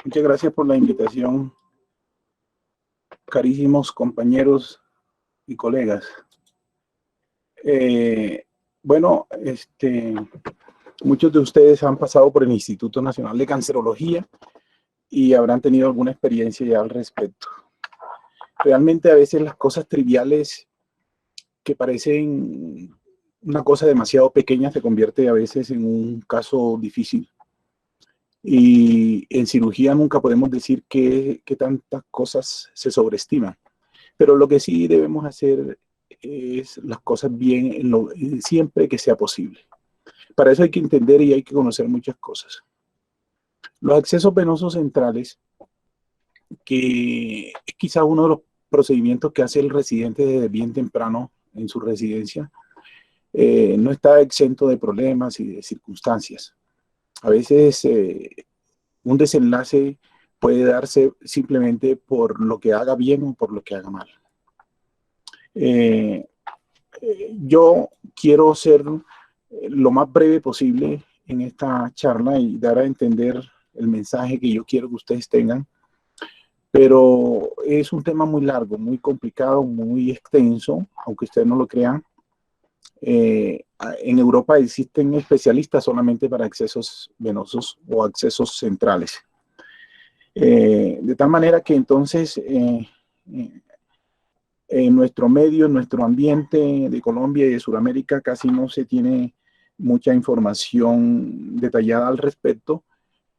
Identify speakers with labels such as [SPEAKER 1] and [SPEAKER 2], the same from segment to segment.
[SPEAKER 1] Muchas gracias por la invitación, carísimos compañeros y colegas. Bueno, muchos de ustedes han pasado por el Instituto Nacional de Cancerología y habrán tenido alguna experiencia ya al respecto. Realmente a veces las cosas triviales que parecen una cosa demasiado pequeña se convierte a veces en un caso difícil. Y en cirugía nunca podemos decir que tantas cosas se sobreestiman. Pero lo que sí debemos hacer es las cosas bien siempre que sea posible. Para eso hay que entender y hay que conocer muchas cosas. Los accesos venosos centrales, que es quizá uno de los procedimientos que hace el residente desde bien temprano en su residencia, no está exento de problemas y de circunstancias. A veces un desenlace puede darse simplemente por lo que haga bien o por lo que haga mal. Yo quiero ser lo más breve posible en esta charla y dar a entender el mensaje que yo quiero que ustedes tengan, pero es un tema muy largo, muy complicado, muy extenso, aunque ustedes no lo crean. En Europa existen especialistas solamente para accesos venosos o accesos centrales. De tal manera que entonces en nuestro medio, en nuestro ambiente de Colombia y de Sudamérica casi no se tiene mucha información detallada al respecto,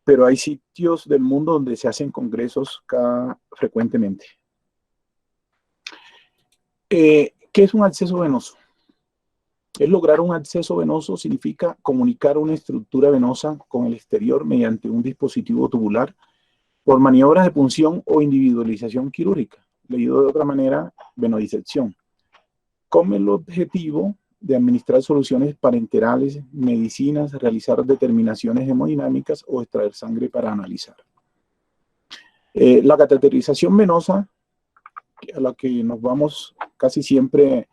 [SPEAKER 1] pero hay sitios del mundo donde se hacen congresos frecuentemente. ¿Qué es un acceso venoso? Es lograr un acceso venoso significa comunicar una estructura venosa con el exterior mediante un dispositivo tubular por maniobras de punción o individualización quirúrgica, leído de otra manera, venodisección, con el objetivo de administrar soluciones parenterales, medicinas, realizar determinaciones hemodinámicas o extraer sangre para analizar. La cateterización venosa, a la que nos vamos casi siempre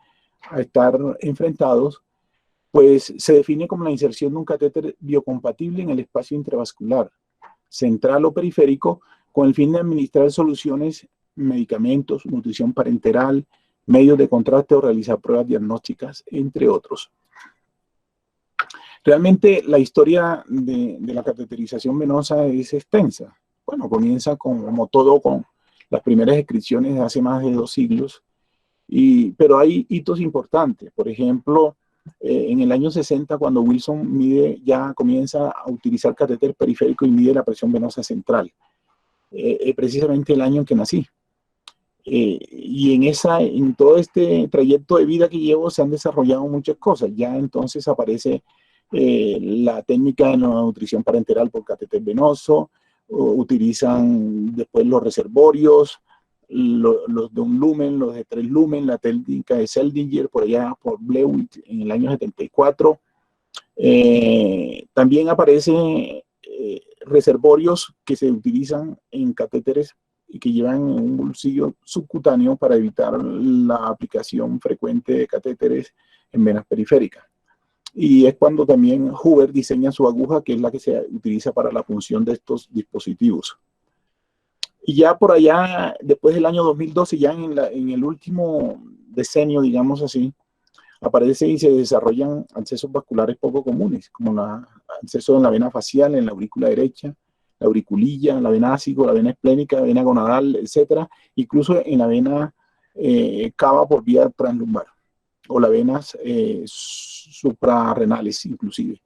[SPEAKER 1] a estar enfrentados, pues se define como la inserción de un catéter biocompatible en el espacio intravascular, central o periférico, con el fin de administrar soluciones, medicamentos, nutrición parenteral, medios de contraste o realizar pruebas diagnósticas, entre otros. Realmente la historia de la cateterización venosa es extensa. Bueno, comienza como todo con las primeras descripciones de hace más de 2 siglos, pero hay hitos importantes. Por ejemplo, en el año 60, cuando Wilson ya comienza a utilizar catéter periférico y mide la presión venosa central, precisamente el año en que nací. Y en todo este trayecto de vida que llevo se han desarrollado muchas cosas. Ya entonces aparece la técnica de la nutrición parenteral por catéter venoso, utilizan después los reservorios, los de 1 lumen, los de 3 lumen, la técnica de Seldinger por allá por Blewett en el año 74. También aparecen reservorios que se utilizan en catéteres y que llevan un bolsillo subcutáneo para evitar la aplicación frecuente de catéteres en venas periféricas. Y es cuando también Huber diseña su aguja, que es la que se utiliza para la punción de estos dispositivos. Y ya por allá, después del año 2012, ya en el último decenio, digamos así, aparecen y se desarrollan accesos vasculares poco comunes, como el acceso en la vena facial, en la aurícula derecha, la auriculilla, la vena ácido, la vena esplénica, la vena gonadal, etc. Incluso en la vena cava por vía translumbar, o las venas suprarrenales inclusive.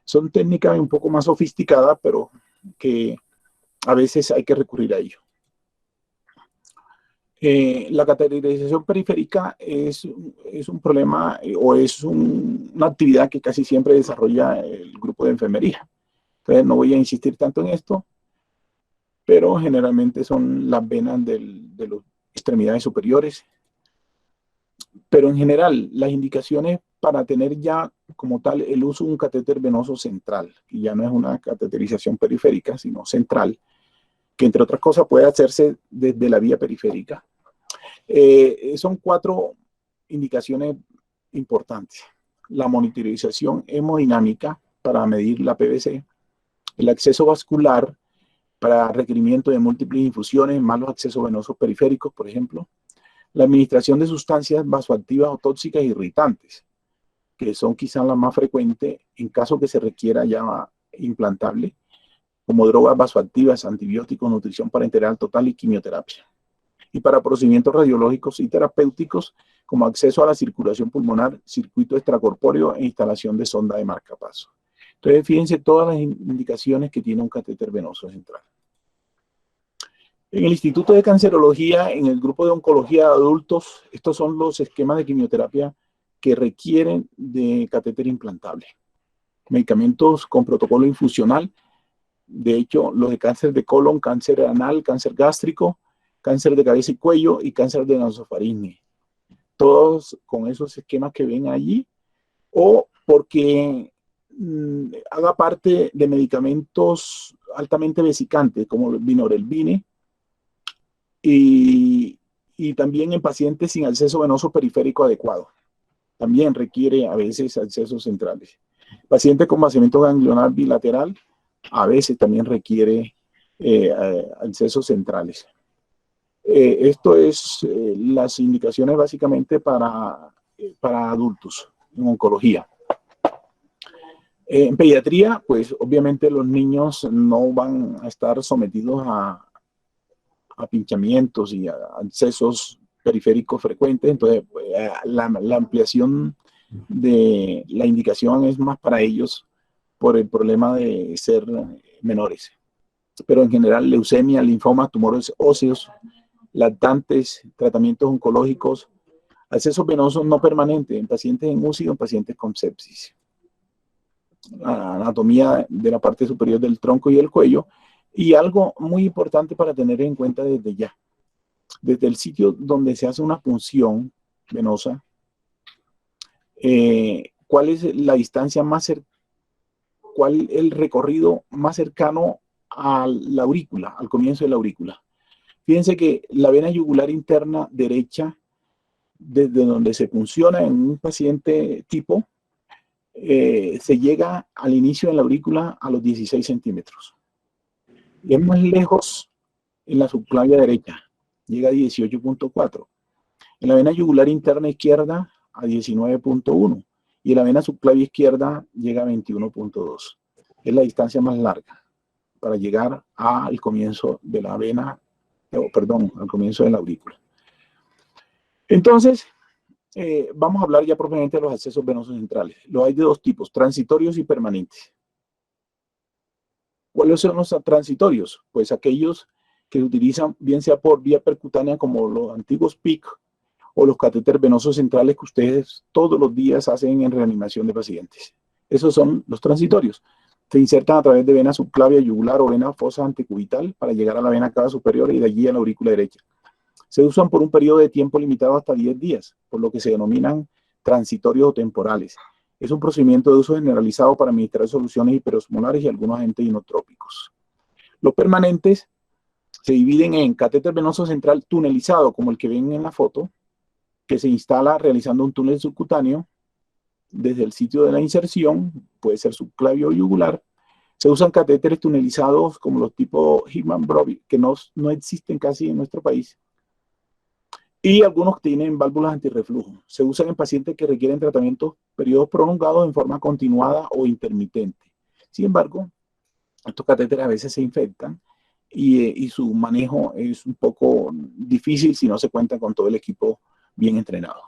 [SPEAKER 1] Son técnicas un poco más sofisticadas, pero que a veces hay que recurrir a ello. La cateterización periférica es un problema o es una actividad que casi siempre desarrolla el grupo de enfermería. Entonces no voy a insistir tanto en esto, pero generalmente son las venas de las extremidades superiores. Pero en general, las indicaciones para tener ya como tal el uso de un catéter venoso central, que ya no es una cateterización periférica, sino central, que entre otras cosas puede hacerse desde la vía periférica. Son 4 indicaciones importantes. La monitorización hemodinámica para medir la PVC, el acceso vascular, para requerimiento de múltiples infusiones, malos accesos venosos periféricos, por ejemplo. La administración de sustancias vasoactivas o tóxicas irritantes, que son quizás las más frecuentes en caso que se requiera ya implantable, como drogas vasoactivas, antibióticos, nutrición parenteral total y quimioterapia. Y para procedimientos radiológicos y terapéuticos, como acceso a la circulación pulmonar, circuito extracorpóreo e instalación de sonda de marcapaso. Entonces, fíjense todas las indicaciones que tiene un catéter venoso central. En el Instituto de Cancerología, en el grupo de oncología de adultos, estos son los esquemas de quimioterapia que requieren de catéter implantable. Medicamentos con protocolo infusional, de hecho, los de cáncer de colon, cáncer anal, cáncer gástrico, cáncer de cabeza y cuello y cáncer de nasofaringe. Todos con esos esquemas que ven allí, o porque haga parte de medicamentos altamente vesicantes, como el vinorelbine, y también en pacientes sin acceso venoso periférico adecuado. También requiere a veces accesos centrales. Paciente con vaciamiento ganglionar bilateral, a veces también requiere accesos centrales. Esto es las indicaciones básicamente para adultos en oncología. En pediatría, pues obviamente los niños no van a estar sometidos a pinchamientos y a accesos periféricos frecuentes, entonces la ampliación de la indicación es más para ellos por el problema de ser menores. Pero en general, leucemia, linfoma, tumores óseos, lactantes, tratamientos oncológicos, accesos venosos no permanentes en pacientes en UCI o en pacientes con sepsis. La anatomía de la parte superior del tronco y el cuello, y algo muy importante para tener en cuenta desde ya. Desde el sitio donde se hace una punción venosa, ¿cuál es la distancia más cercana? ¿Cuál el recorrido más cercano a la aurícula, al comienzo de la aurícula? Fíjense que la vena yugular interna derecha, desde donde se punciona en un paciente tipo, se llega al inicio de la aurícula a los 16 centímetros. Y es más lejos en la subclavia derecha, llega a 18.4. En la vena yugular interna izquierda a 19.1 y en la vena subclavia izquierda llega a 21.2. Es la distancia más larga para llegar al comienzo de la vena, al comienzo de la aurícula. Entonces, vamos a hablar ya propiamente de los accesos venosos centrales. Los hay de dos tipos, transitorios y permanentes. ¿Cuáles son los transitorios? Pues aquellos que se utilizan bien sea por vía percutánea como los antiguos PIC o los catéteres venosos centrales que ustedes todos los días hacen en reanimación de pacientes. Esos son los transitorios. Se insertan a través de vena subclavia yugular o vena fosa antecubital para llegar a la vena cava superior y de allí a la aurícula derecha. Se usan por un periodo de tiempo limitado hasta 10 días, por lo que se denominan transitorios o temporales. Es un procedimiento de uso generalizado para administrar soluciones hiperosmolares y algunos agentes inotrópicos. Los permanentes se dividen en catéter venoso central tunelizado, como el que ven en la foto, que se instala realizando un túnel subcutáneo desde el sitio de la inserción, puede ser subclavio o yugular. Se usan catéteres tunelizados como los tipo Hickman-Broby, que no existen casi en nuestro país. Y algunos tienen válvulas antirreflujo. Se usan en pacientes que requieren tratamientos periodos prolongados en forma continuada o intermitente. Sin embargo, estos catéteres a veces se infectan y su manejo es un poco difícil si no se cuenta con todo el equipo bien entrenado.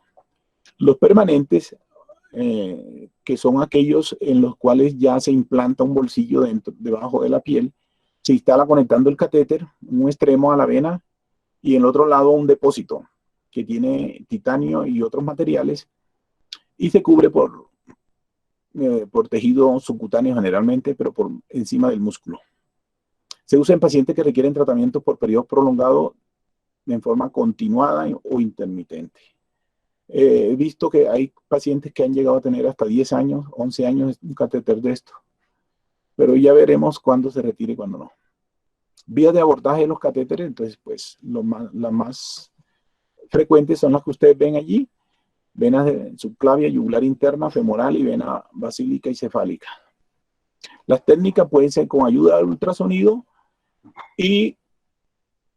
[SPEAKER 1] Los permanentes, que son aquellos en los cuales ya se implanta un bolsillo debajo de la piel, se instala conectando el catéter, un extremo a la vena y en el otro lado un depósito que tiene titanio y otros materiales y se cubre por tejido subcutáneo generalmente, pero por encima del músculo. Se usa en pacientes que requieren tratamiento por periodos prolongados en forma continuada o intermitente. He visto que hay pacientes que han llegado a tener hasta 10 años, 11 años un catéter de esto, pero ya veremos cuándo se retire y cuándo no. Vías de abordaje de los catéteres, entonces pues las más frecuentes son las que ustedes ven allí, venas de subclavia, yugular interna, femoral y vena basílica y cefálica. Las técnicas pueden ser con ayuda del ultrasonido, y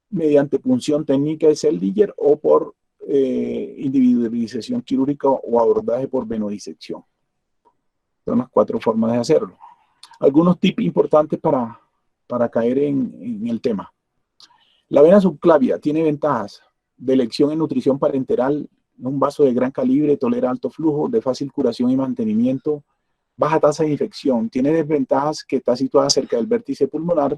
[SPEAKER 1] mediante punción técnica de Seldinger o por individualización quirúrgica o abordaje por venodisección. Son las 4 formas de hacerlo. Algunos tips importantes para caer en el tema. La vena subclavia tiene ventajas de elección en nutrición parenteral, un vaso de gran calibre, tolera alto flujo, de fácil curación y mantenimiento, baja tasa de infección. Tiene desventajas que está situada cerca del vértice pulmonar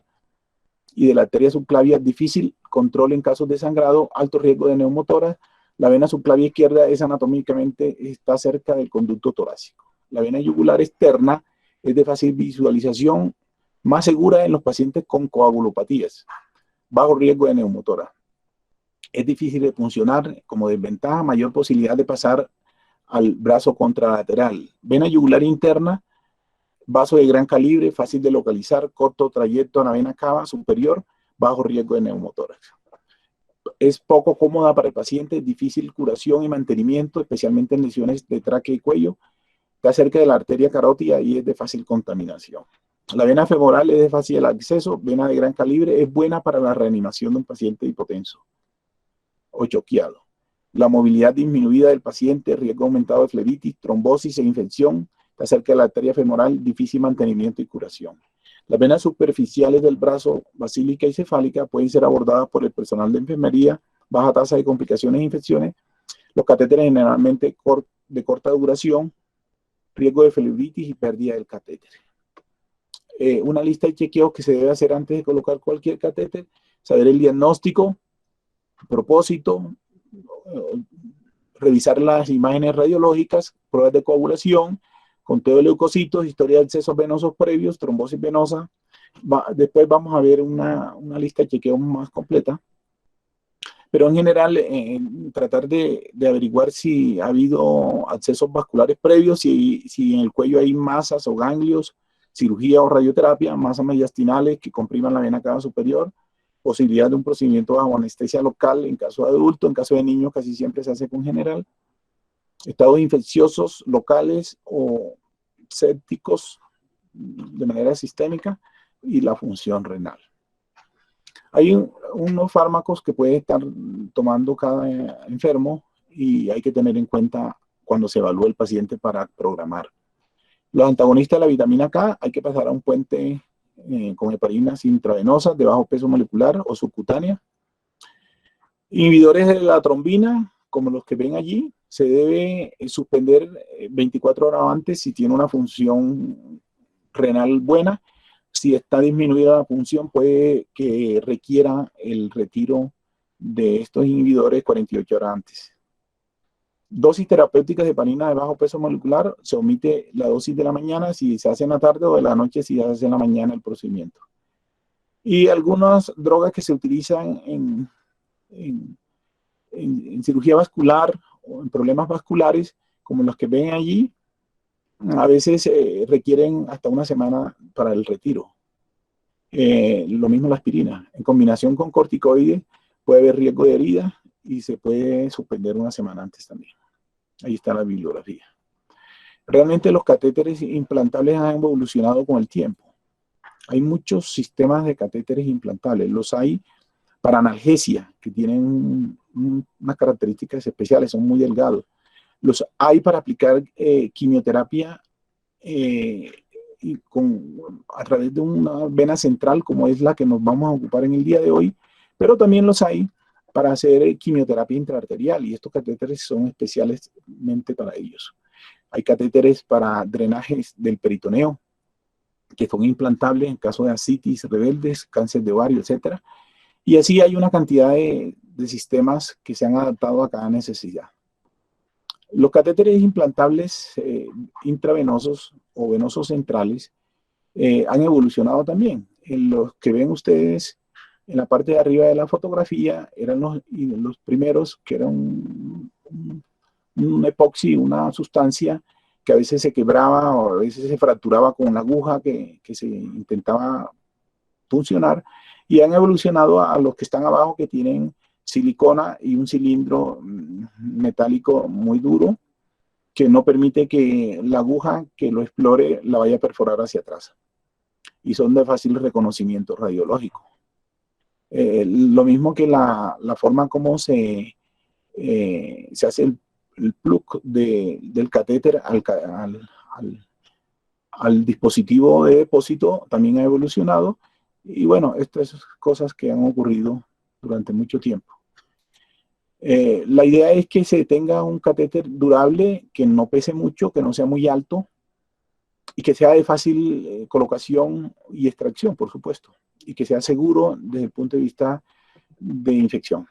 [SPEAKER 1] y de la arteria subclavia, difícil control en casos de sangrado, alto riesgo de neumotórax. La vena subclavia izquierda es anatómicamente, está cerca del conducto torácico. La vena yugular externa es de fácil visualización, más segura en los pacientes con coagulopatías, bajo riesgo de neumotórax. Es difícil de funcionar, como desventaja, mayor posibilidad de pasar al brazo contralateral. Vena yugular interna, vaso de gran calibre, fácil de localizar, corto trayecto a la vena cava superior, bajo riesgo de neumotórax. Es poco cómoda para el paciente, difícil curación y mantenimiento, especialmente en lesiones de tráquea y cuello. Está cerca de la arteria carótida y es de fácil contaminación. La vena femoral es de fácil acceso, vena de gran calibre, es buena para la reanimación de un paciente hipotenso o choqueado. La movilidad disminuida del paciente, riesgo aumentado de flebitis, trombosis e infección. Está cerca de la arteria femoral, difícil mantenimiento y curación. Las venas superficiales del brazo, basílica y cefálica, pueden ser abordadas por el personal de enfermería, baja tasa de complicaciones e infecciones. Los catéteres generalmente de corta duración, riesgo de flebitis y pérdida del catéter. Una lista de chequeos que se debe hacer antes de colocar cualquier catéter, saber el diagnóstico, propósito, revisar las imágenes radiológicas, pruebas de coagulación, conteo de leucocitos, historia de accesos venosos previos, trombosis venosa. Después vamos a ver una lista de chequeos más completa. Pero en general, tratar de averiguar si ha habido accesos vasculares previos, si en el cuello hay masas o ganglios, cirugía o radioterapia, masas mediastinales que compriman la vena cava superior, posibilidad de un procedimiento bajo anestesia local en caso de adulto, en caso de niños casi siempre se hace con general, estados infecciosos locales o sépticos de manera sistémica y la función renal. Hay unos fármacos que puede estar tomando cada enfermo y hay que tener en cuenta cuando se evalúa el paciente para programar. Los antagonistas de la vitamina K hay que pasar a un puente con heparinas intravenosas de bajo peso molecular o subcutánea. Inhibidores de la trombina, como los que ven allí, se debe suspender 24 horas antes si tiene una función renal buena. Si está disminuida la función, puede que requiera el retiro de estos inhibidores 48 horas antes. Dosis terapéuticas de heparina de bajo peso molecular, se omite la dosis de la mañana si se hace en la tarde o de la noche si se hace en la mañana el procedimiento. Y algunas drogas que se utilizan en cirugía vascular o en problemas vasculares, como los que ven allí, a veces requieren hasta una semana para el retiro. Lo mismo la aspirina. En combinación con corticoides puede haber riesgo de herida y se puede suspender una semana antes también. Ahí está la bibliografía. Realmente los catéteres implantables han evolucionado con el tiempo. Hay muchos sistemas de catéteres implantables. Los hay para analgesia, que tienen unas características especiales, son muy delgados. Los hay para aplicar quimioterapia a través de una vena central, como es la que nos vamos a ocupar en el día de hoy, pero también los hay para hacer quimioterapia intraarterial, y estos catéteres son especialmente para ellos. Hay catéteres para drenajes del peritoneo, que son implantables en caso de ascitis rebeldes, cáncer de ovario, etc. Y así hay una cantidad de sistemas que se han adaptado a cada necesidad. Los catéteres implantables intravenosos o venosos centrales han evolucionado también. En los que ven ustedes en la parte de arriba de la fotografía eran los primeros, que eran un epoxi, una sustancia que a veces se quebraba o a veces se fracturaba con la aguja que se intentaba funcionar, y han evolucionado a los que están abajo, que tienen silicona y un cilindro metálico muy duro que no permite que la aguja que lo explore la vaya a perforar hacia atrás, y son de fácil reconocimiento radiológico. Lo mismo que la forma como se hace el plug del catéter al dispositivo de depósito también ha evolucionado. Y bueno, estas cosas que han ocurrido durante mucho tiempo. La idea es que se tenga un catéter durable, que no pese mucho, que no sea muy alto y que sea de fácil colocación y extracción, por supuesto, y que sea seguro desde el punto de vista de infección.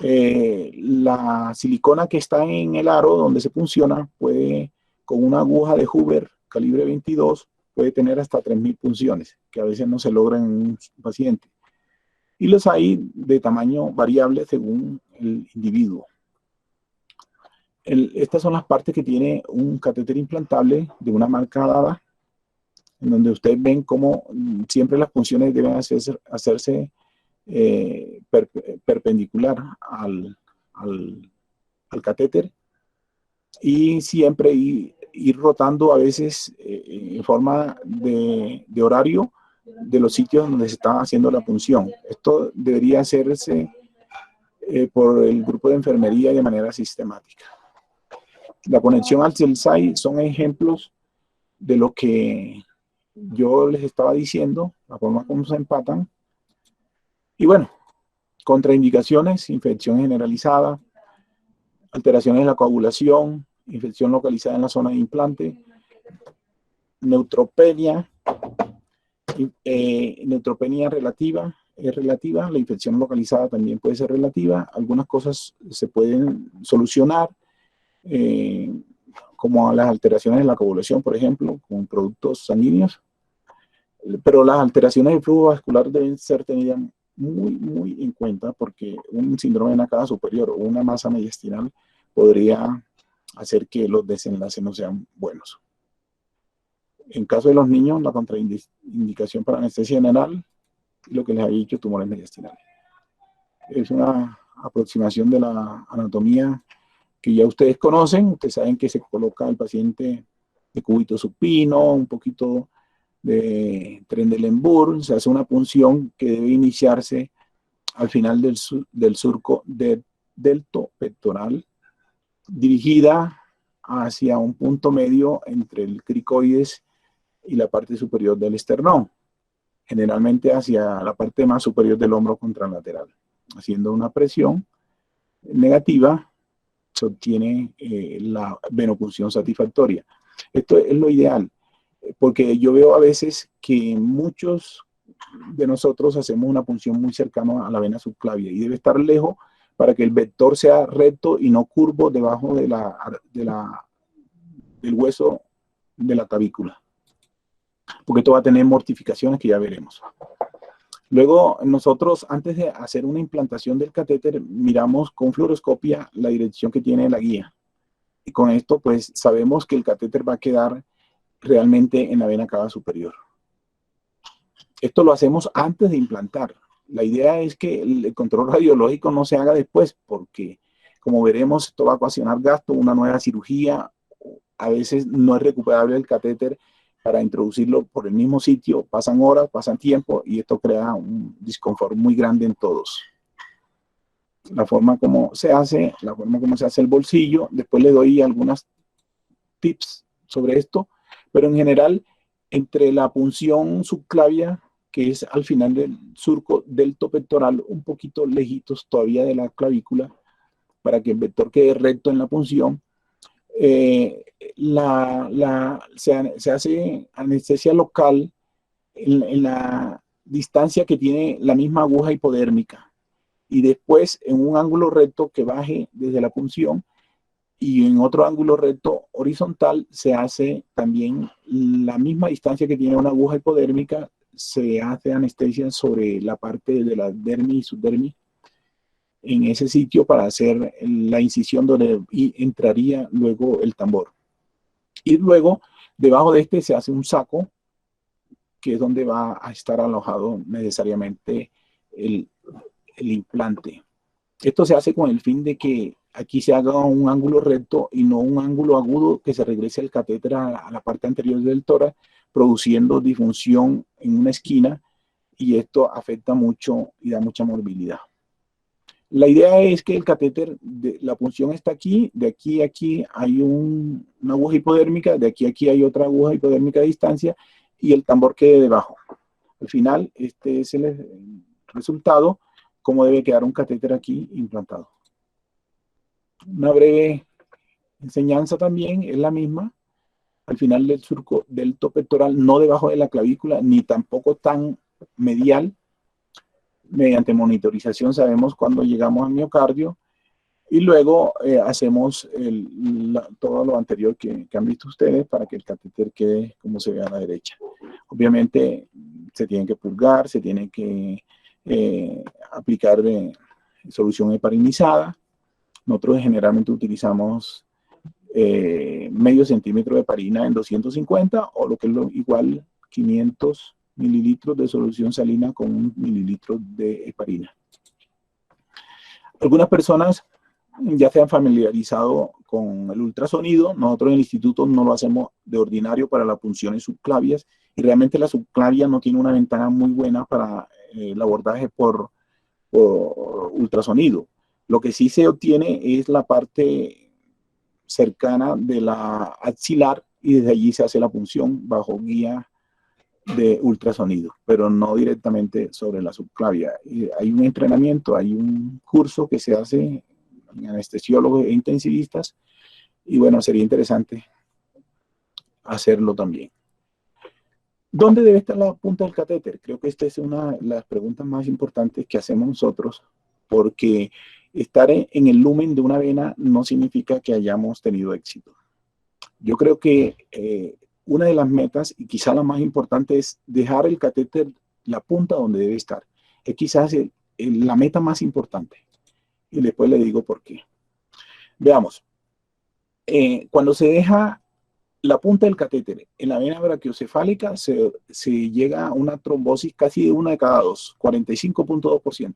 [SPEAKER 1] La silicona que está en el aro donde se funciona puede, con una aguja de Hoover calibre 22, puede tener hasta 3000 punciones, que a veces no se logran en un paciente. Y los hay de tamaño variable según el individuo. Estas son las partes que tiene un catéter implantable de una marca dada, en donde ustedes ven cómo siempre las punciones deben hacerse perpendicular al catéter, y siempre ir rotando a veces en forma de horario de los sitios donde se está haciendo la punción. Esto debería hacerse por el grupo de enfermería de manera sistemática. La conexión al CELSAI son ejemplos de lo que yo les estaba diciendo, la forma como se empatan. Y bueno, contraindicaciones: infección generalizada, alteraciones en la coagulación, infección localizada en la zona de implante, neutropenia, neutropenia relativa, es relativa, la infección localizada también puede ser relativa, algunas cosas se pueden solucionar, como las alteraciones en la coagulación, por ejemplo, con productos sanguíneos, pero las alteraciones del flujo vascular deben ser tenidas muy en cuenta, porque un síndrome de nacada superior o una masa mediastinal podría hacer que los desenlaces no sean buenos. En caso de los niños, la contraindicación para anestesia general, lo que les había dicho, tumores mediastinales. Es una aproximación de la anatomía que ya ustedes conocen. Ustedes saben que se coloca al paciente de cúbito supino, un poquito de Trendelenburg, se hace una punción que debe iniciarse al final del surco delto pectoral, dirigida hacia un punto medio entre el cricoides y la parte superior del esternón, generalmente hacia la parte más superior del hombro contralateral. Haciendo una presión negativa, se obtiene la venopunción satisfactoria. Esto es lo ideal, porque yo veo a veces que muchos de nosotros hacemos una punción muy cercana a la vena subclavia y debe estar lejos para que el vector sea recto y no curvo debajo del hueso de la clavícula, porque esto va a tener mortificaciones que ya veremos. Luego, nosotros, antes de hacer una implantación del catéter, miramos con fluoroscopia la dirección que tiene la guía. Y con esto, pues, sabemos que el catéter va a quedar realmente en la vena cava superior. Esto lo hacemos antes de implantar. La idea es que el control radiológico no se haga después, porque, como veremos, esto va a ocasionar gasto, una nueva cirugía. A veces no es recuperable el catéter para introducirlo por el mismo sitio. Pasan horas, pasan tiempo, y esto crea un disconfort muy grande en todos. La forma como se hace el bolsillo. Después le doy algunas tips sobre esto, pero en general, entre la punción subclavia, que es al final del surco delto pectoral, un poquito lejitos todavía de la clavícula, para que el vector quede recto en la punción, se hace anestesia local en la distancia que tiene la misma aguja hipodérmica, y después en un ángulo recto que baje desde la punción, y en otro ángulo recto horizontal se hace también la misma distancia que tiene una aguja hipodérmica. Se hace anestesia sobre la parte de la dermis y subdermis en ese sitio para hacer la incisión donde entraría luego el tambor. Y luego, debajo de este se hace un saco, que es donde va a estar alojado necesariamente el implante. Esto se hace con el fin de que aquí se haga un ángulo recto y no un ángulo agudo que se regrese el catéter a la parte anterior del tórax, produciendo disfunción en una esquina y esto afecta mucho y da mucha morbilidad. La idea es que el catéter, la punción está aquí, de aquí a aquí hay una aguja hipodérmica, de aquí a aquí hay otra aguja hipodérmica a distancia y el tambor quede debajo. Al final, este es el resultado, cómo debe quedar un catéter aquí implantado. Una breve enseñanza también es la misma. Al final del surco delto pectoral, no debajo de la clavícula, ni tampoco tan medial. Mediante monitorización sabemos cuándo llegamos al miocardio y luego hacemos todo lo anterior que han visto ustedes para que el catéter quede como se ve a la derecha. Obviamente se tiene que purgar, se tiene que aplicar solución heparinizada. Nosotros generalmente utilizamos medio centímetro de heparina en 250 o lo que es igual 500 mililitros de solución salina con 1 mililitro de heparina. Algunas personas ya se han familiarizado con el ultrasonido. Nosotros en el instituto no lo hacemos de ordinario para las punciones subclavias y realmente la subclavia no tiene una ventana muy buena para el abordaje por ultrasonido. Lo que sí se obtiene es la parte cercana de la axilar y desde allí se hace la punción bajo guía de ultrasonido, pero no directamente sobre la subclavia. Hay un entrenamiento, hay un curso que se hace en anestesiólogos e intensivistas y bueno, sería interesante hacerlo también. ¿Dónde debe estar la punta del catéter? Creo que esta es una de las preguntas más importantes que hacemos nosotros, porque estar en el lumen de una vena no significa que hayamos tenido éxito. Yo creo que una de las metas, y quizá la más importante, es dejar el catéter, la punta donde debe estar. Es quizás la meta más importante. Y después le digo por qué. Veamos. Cuando se deja la punta del catéter en la vena brachiocefálica, se llega a una trombosis casi de 1 de cada 2, 45.2%.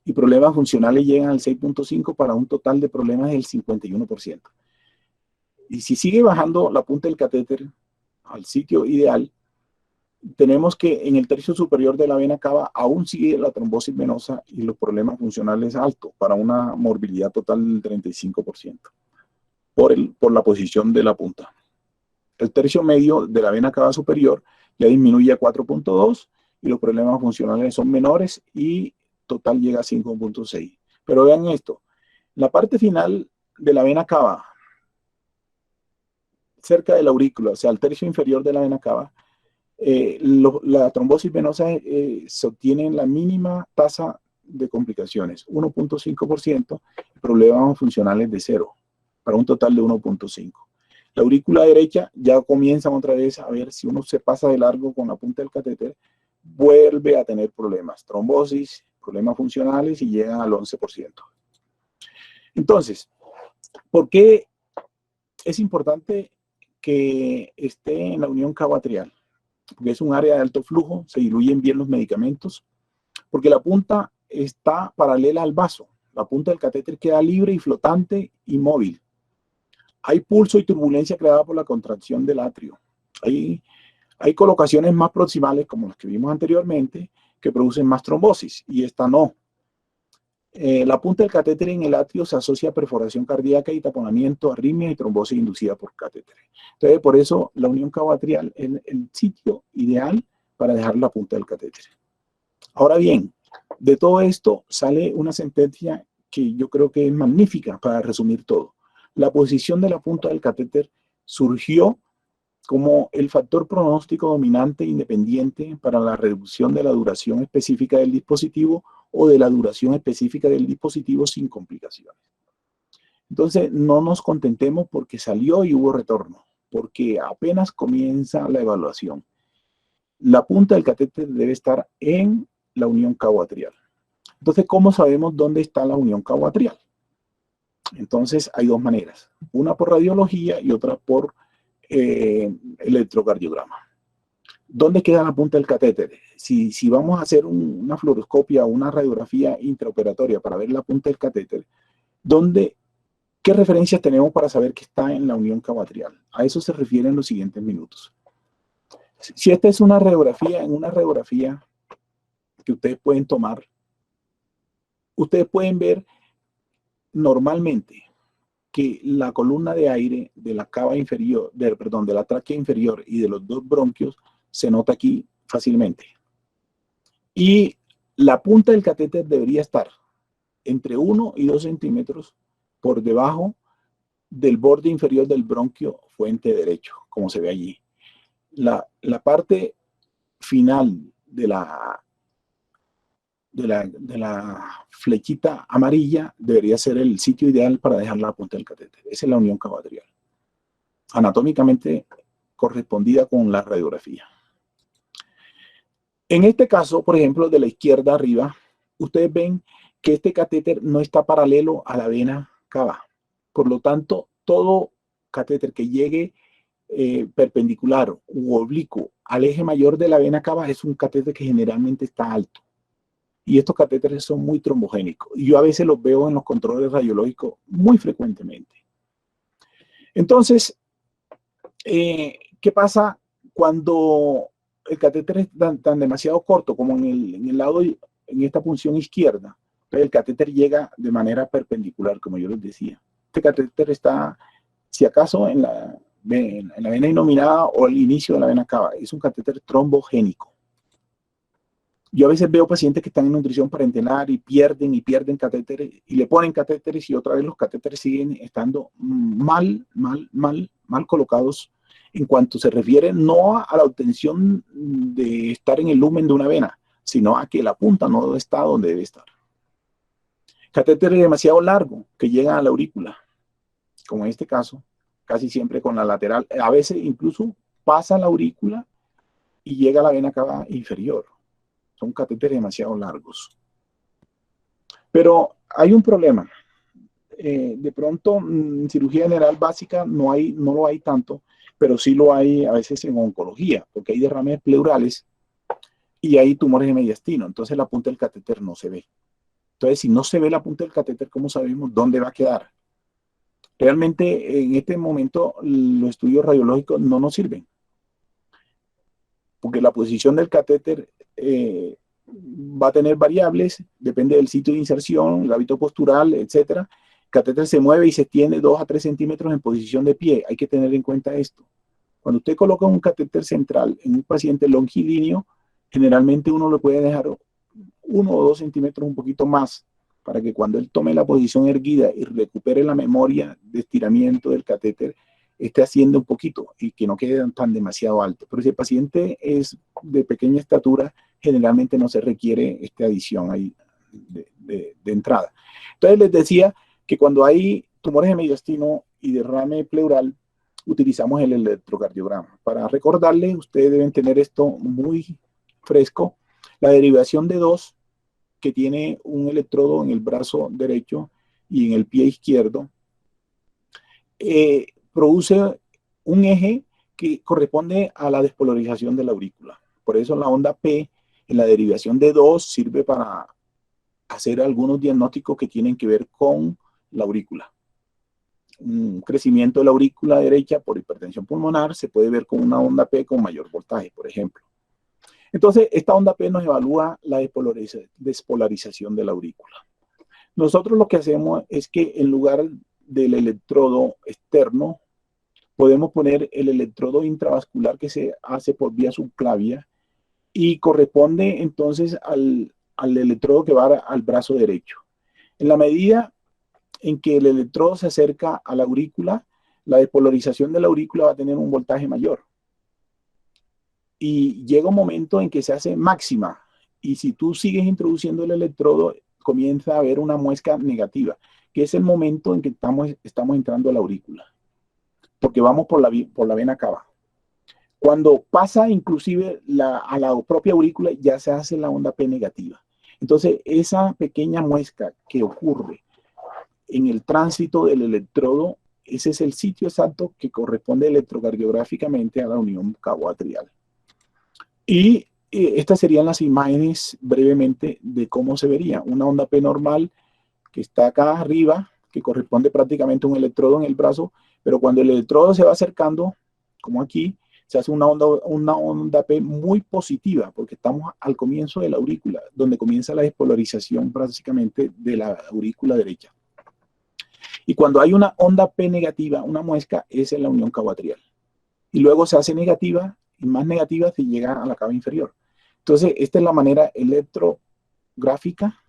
[SPEAKER 1] Y problemas funcionales llegan al 6.5% para un total de problemas del 51%. Y si sigue bajando la punta del catéter al sitio ideal, tenemos que en el tercio superior de la vena cava aún sigue la trombosis venosa y los problemas funcionales altos para una morbilidad total del 35% por la posición de la punta. El tercio medio de la vena cava superior ya disminuye a 4.2 y los problemas funcionales son menores y total llega a 5.6. Pero vean esto, la parte final de la vena cava, cerca de la aurícula, o sea, el tercio inferior de la vena cava, la trombosis venosa se obtiene en la mínima tasa de complicaciones, 1.5%, problemas funcionales de 0, para un total de 1.5. La aurícula derecha ya comienzan otra vez a ver si uno se pasa de largo con la punta del catéter, vuelve a tener problemas, trombosis, problemas funcionales y llegan al 11%. Entonces, ¿por qué es importante que esté en la unión cavo-atrial? Porque es un área de alto flujo, se diluyen bien los medicamentos, porque la punta está paralela al vaso. La punta del catéter queda libre y flotante y móvil. Hay pulso y turbulencia creada por la contracción del atrio. Hay colocaciones más proximales, como las que vimos anteriormente, que producen más trombosis, y esta no. La punta del catéter en el atrio se asocia a perforación cardíaca y taponamiento, arritmia y trombosis inducida por catéter. Entonces, por eso la unión cavo-atrial es el sitio ideal para dejar la punta del catéter. Ahora bien, de todo esto sale una sentencia que yo creo que es magnífica para resumir todo. La posición de la punta del catéter surgió como el factor pronóstico dominante independiente para la reducción de la duración específica del dispositivo o de la duración específica del dispositivo sin complicaciones. Entonces, no nos contentemos porque salió y hubo retorno, porque apenas comienza la evaluación. La punta del catéter debe estar en la unión cavo-atrial. Entonces, ¿cómo sabemos dónde está la unión cavo-atrial? Entonces, hay dos maneras, una por radiología y otra por electrocardiograma. ¿Dónde queda la punta del catéter? Si vamos a hacer una fluoroscopia o una radiografía intraoperatoria para ver la punta del catéter, ¿qué referencias tenemos para saber que está en la unión cavo-atrial? A eso se refieren los siguientes minutos. Si esta es una radiografía, en una radiografía que ustedes pueden tomar, ustedes pueden ver normalmente que la columna de aire de la cava inferior, de la tráquea inferior y de los dos bronquios se nota aquí fácilmente. Y la punta del catéter debería estar entre 1 y 2 centímetros por debajo del borde inferior del bronquio fuente derecho, como se ve allí. La parte final de la flechita amarilla debería ser el sitio ideal para dejar la punta del catéter. Esa es la unión cavatrial, anatómicamente correspondida con la radiografía. En este caso, por ejemplo, de la izquierda arriba, ustedes ven que este catéter no está paralelo a la vena cava. Por lo tanto, todo catéter que llegue perpendicular u oblicuo al eje mayor de la vena cava es un catéter que generalmente está alto. Y estos catéteres son muy trombogénicos. Y yo a veces los veo en los controles radiológicos muy frecuentemente. Entonces, ¿qué pasa cuando el catéter es tan demasiado corto como en el lado, en esta punción izquierda? Entonces el catéter llega de manera perpendicular, como yo les decía. Este catéter está, si acaso, en la vena inominada o el inicio de la vena cava. Es un catéter trombogénico. Yo a veces veo pacientes que están en nutrición parenteral y pierden catéteres y le ponen catéteres y otra vez los catéteres siguen estando mal colocados en cuanto se refiere no a la obtención de estar en el lumen de una vena, sino a que la punta no está donde debe estar. Catéteres demasiado largos que llegan a la aurícula, como en este caso, casi siempre con la lateral, a veces incluso pasa la aurícula y llega a la vena cava inferior. Son catéteres demasiado largos. Pero hay un problema. De pronto, en cirugía general básica no lo hay tanto, pero sí lo hay a veces en oncología, porque hay derrames pleurales y hay tumores de mediastino. Entonces la punta del catéter no se ve. Entonces, si no se ve la punta del catéter, ¿cómo sabemos dónde va a quedar? Realmente, en este momento, los estudios radiológicos no nos sirven, porque la posición del catéter va a tener variables, depende del sitio de inserción, el hábito postural, etc. El catéter se mueve y se extiende 2 a 3 centímetros en posición de pie. Hay que tener en cuenta esto. Cuando usted coloca un catéter central en un paciente longilíneo, generalmente uno lo puede dejar 1 o 2 centímetros un poquito más, para que cuando él tome la posición erguida y recupere la memoria de estiramiento del catéter, esté haciendo un poquito y que no quede tan demasiado alto. Pero si el paciente es de pequeña estatura, generalmente no se requiere esta adición ahí de entrada. Entonces les decía que cuando hay tumores de mediastino y derrame pleural, utilizamos el electrocardiograma. Para recordarles, ustedes deben tener esto muy fresco. La derivación de 2, que tiene un electrodo en el brazo derecho y en el pie izquierdo, produce un eje que corresponde a la despolarización de la aurícula. Por eso la onda P en la derivación de 2 sirve para hacer algunos diagnósticos que tienen que ver con la aurícula. Un crecimiento de la aurícula derecha por hipertensión pulmonar se puede ver con una onda P con mayor voltaje, por ejemplo. Entonces, esta onda P nos evalúa la despolarización de la aurícula. Nosotros lo que hacemos es que en lugar del electrodo externo, podemos poner el electrodo intravascular que se hace por vía subclavia y corresponde entonces al electrodo que va al brazo derecho. En la medida en que el electrodo se acerca a la aurícula, la despolarización de la aurícula va a tener un voltaje mayor. Y llega un momento en que se hace máxima. Y si tú sigues introduciendo el electrodo, comienza a haber una muesca negativa, que es el momento en que estamos entrando a la aurícula, porque vamos por la vena cava. Cuando pasa inclusive a la propia aurícula, ya se hace la onda P negativa. Entonces, esa pequeña muesca que ocurre en el tránsito del electrodo, ese es el sitio exacto que corresponde electrocardiográficamente a la unión cavo-atrial. Y estas serían las imágenes brevemente de cómo se vería. Una onda P normal que está acá arriba, que corresponde prácticamente a un electrodo en el brazo, pero cuando el electrodo se va acercando, como aquí, se hace una onda P muy positiva, porque estamos al comienzo de la aurícula, donde comienza la despolarización prácticamente de la aurícula derecha. Y cuando hay una onda P negativa, una muesca, es en la unión cabo-atrial. Y luego se hace negativa, y más negativa se llega a la cava inferior. Entonces, esta es la manera electrográfica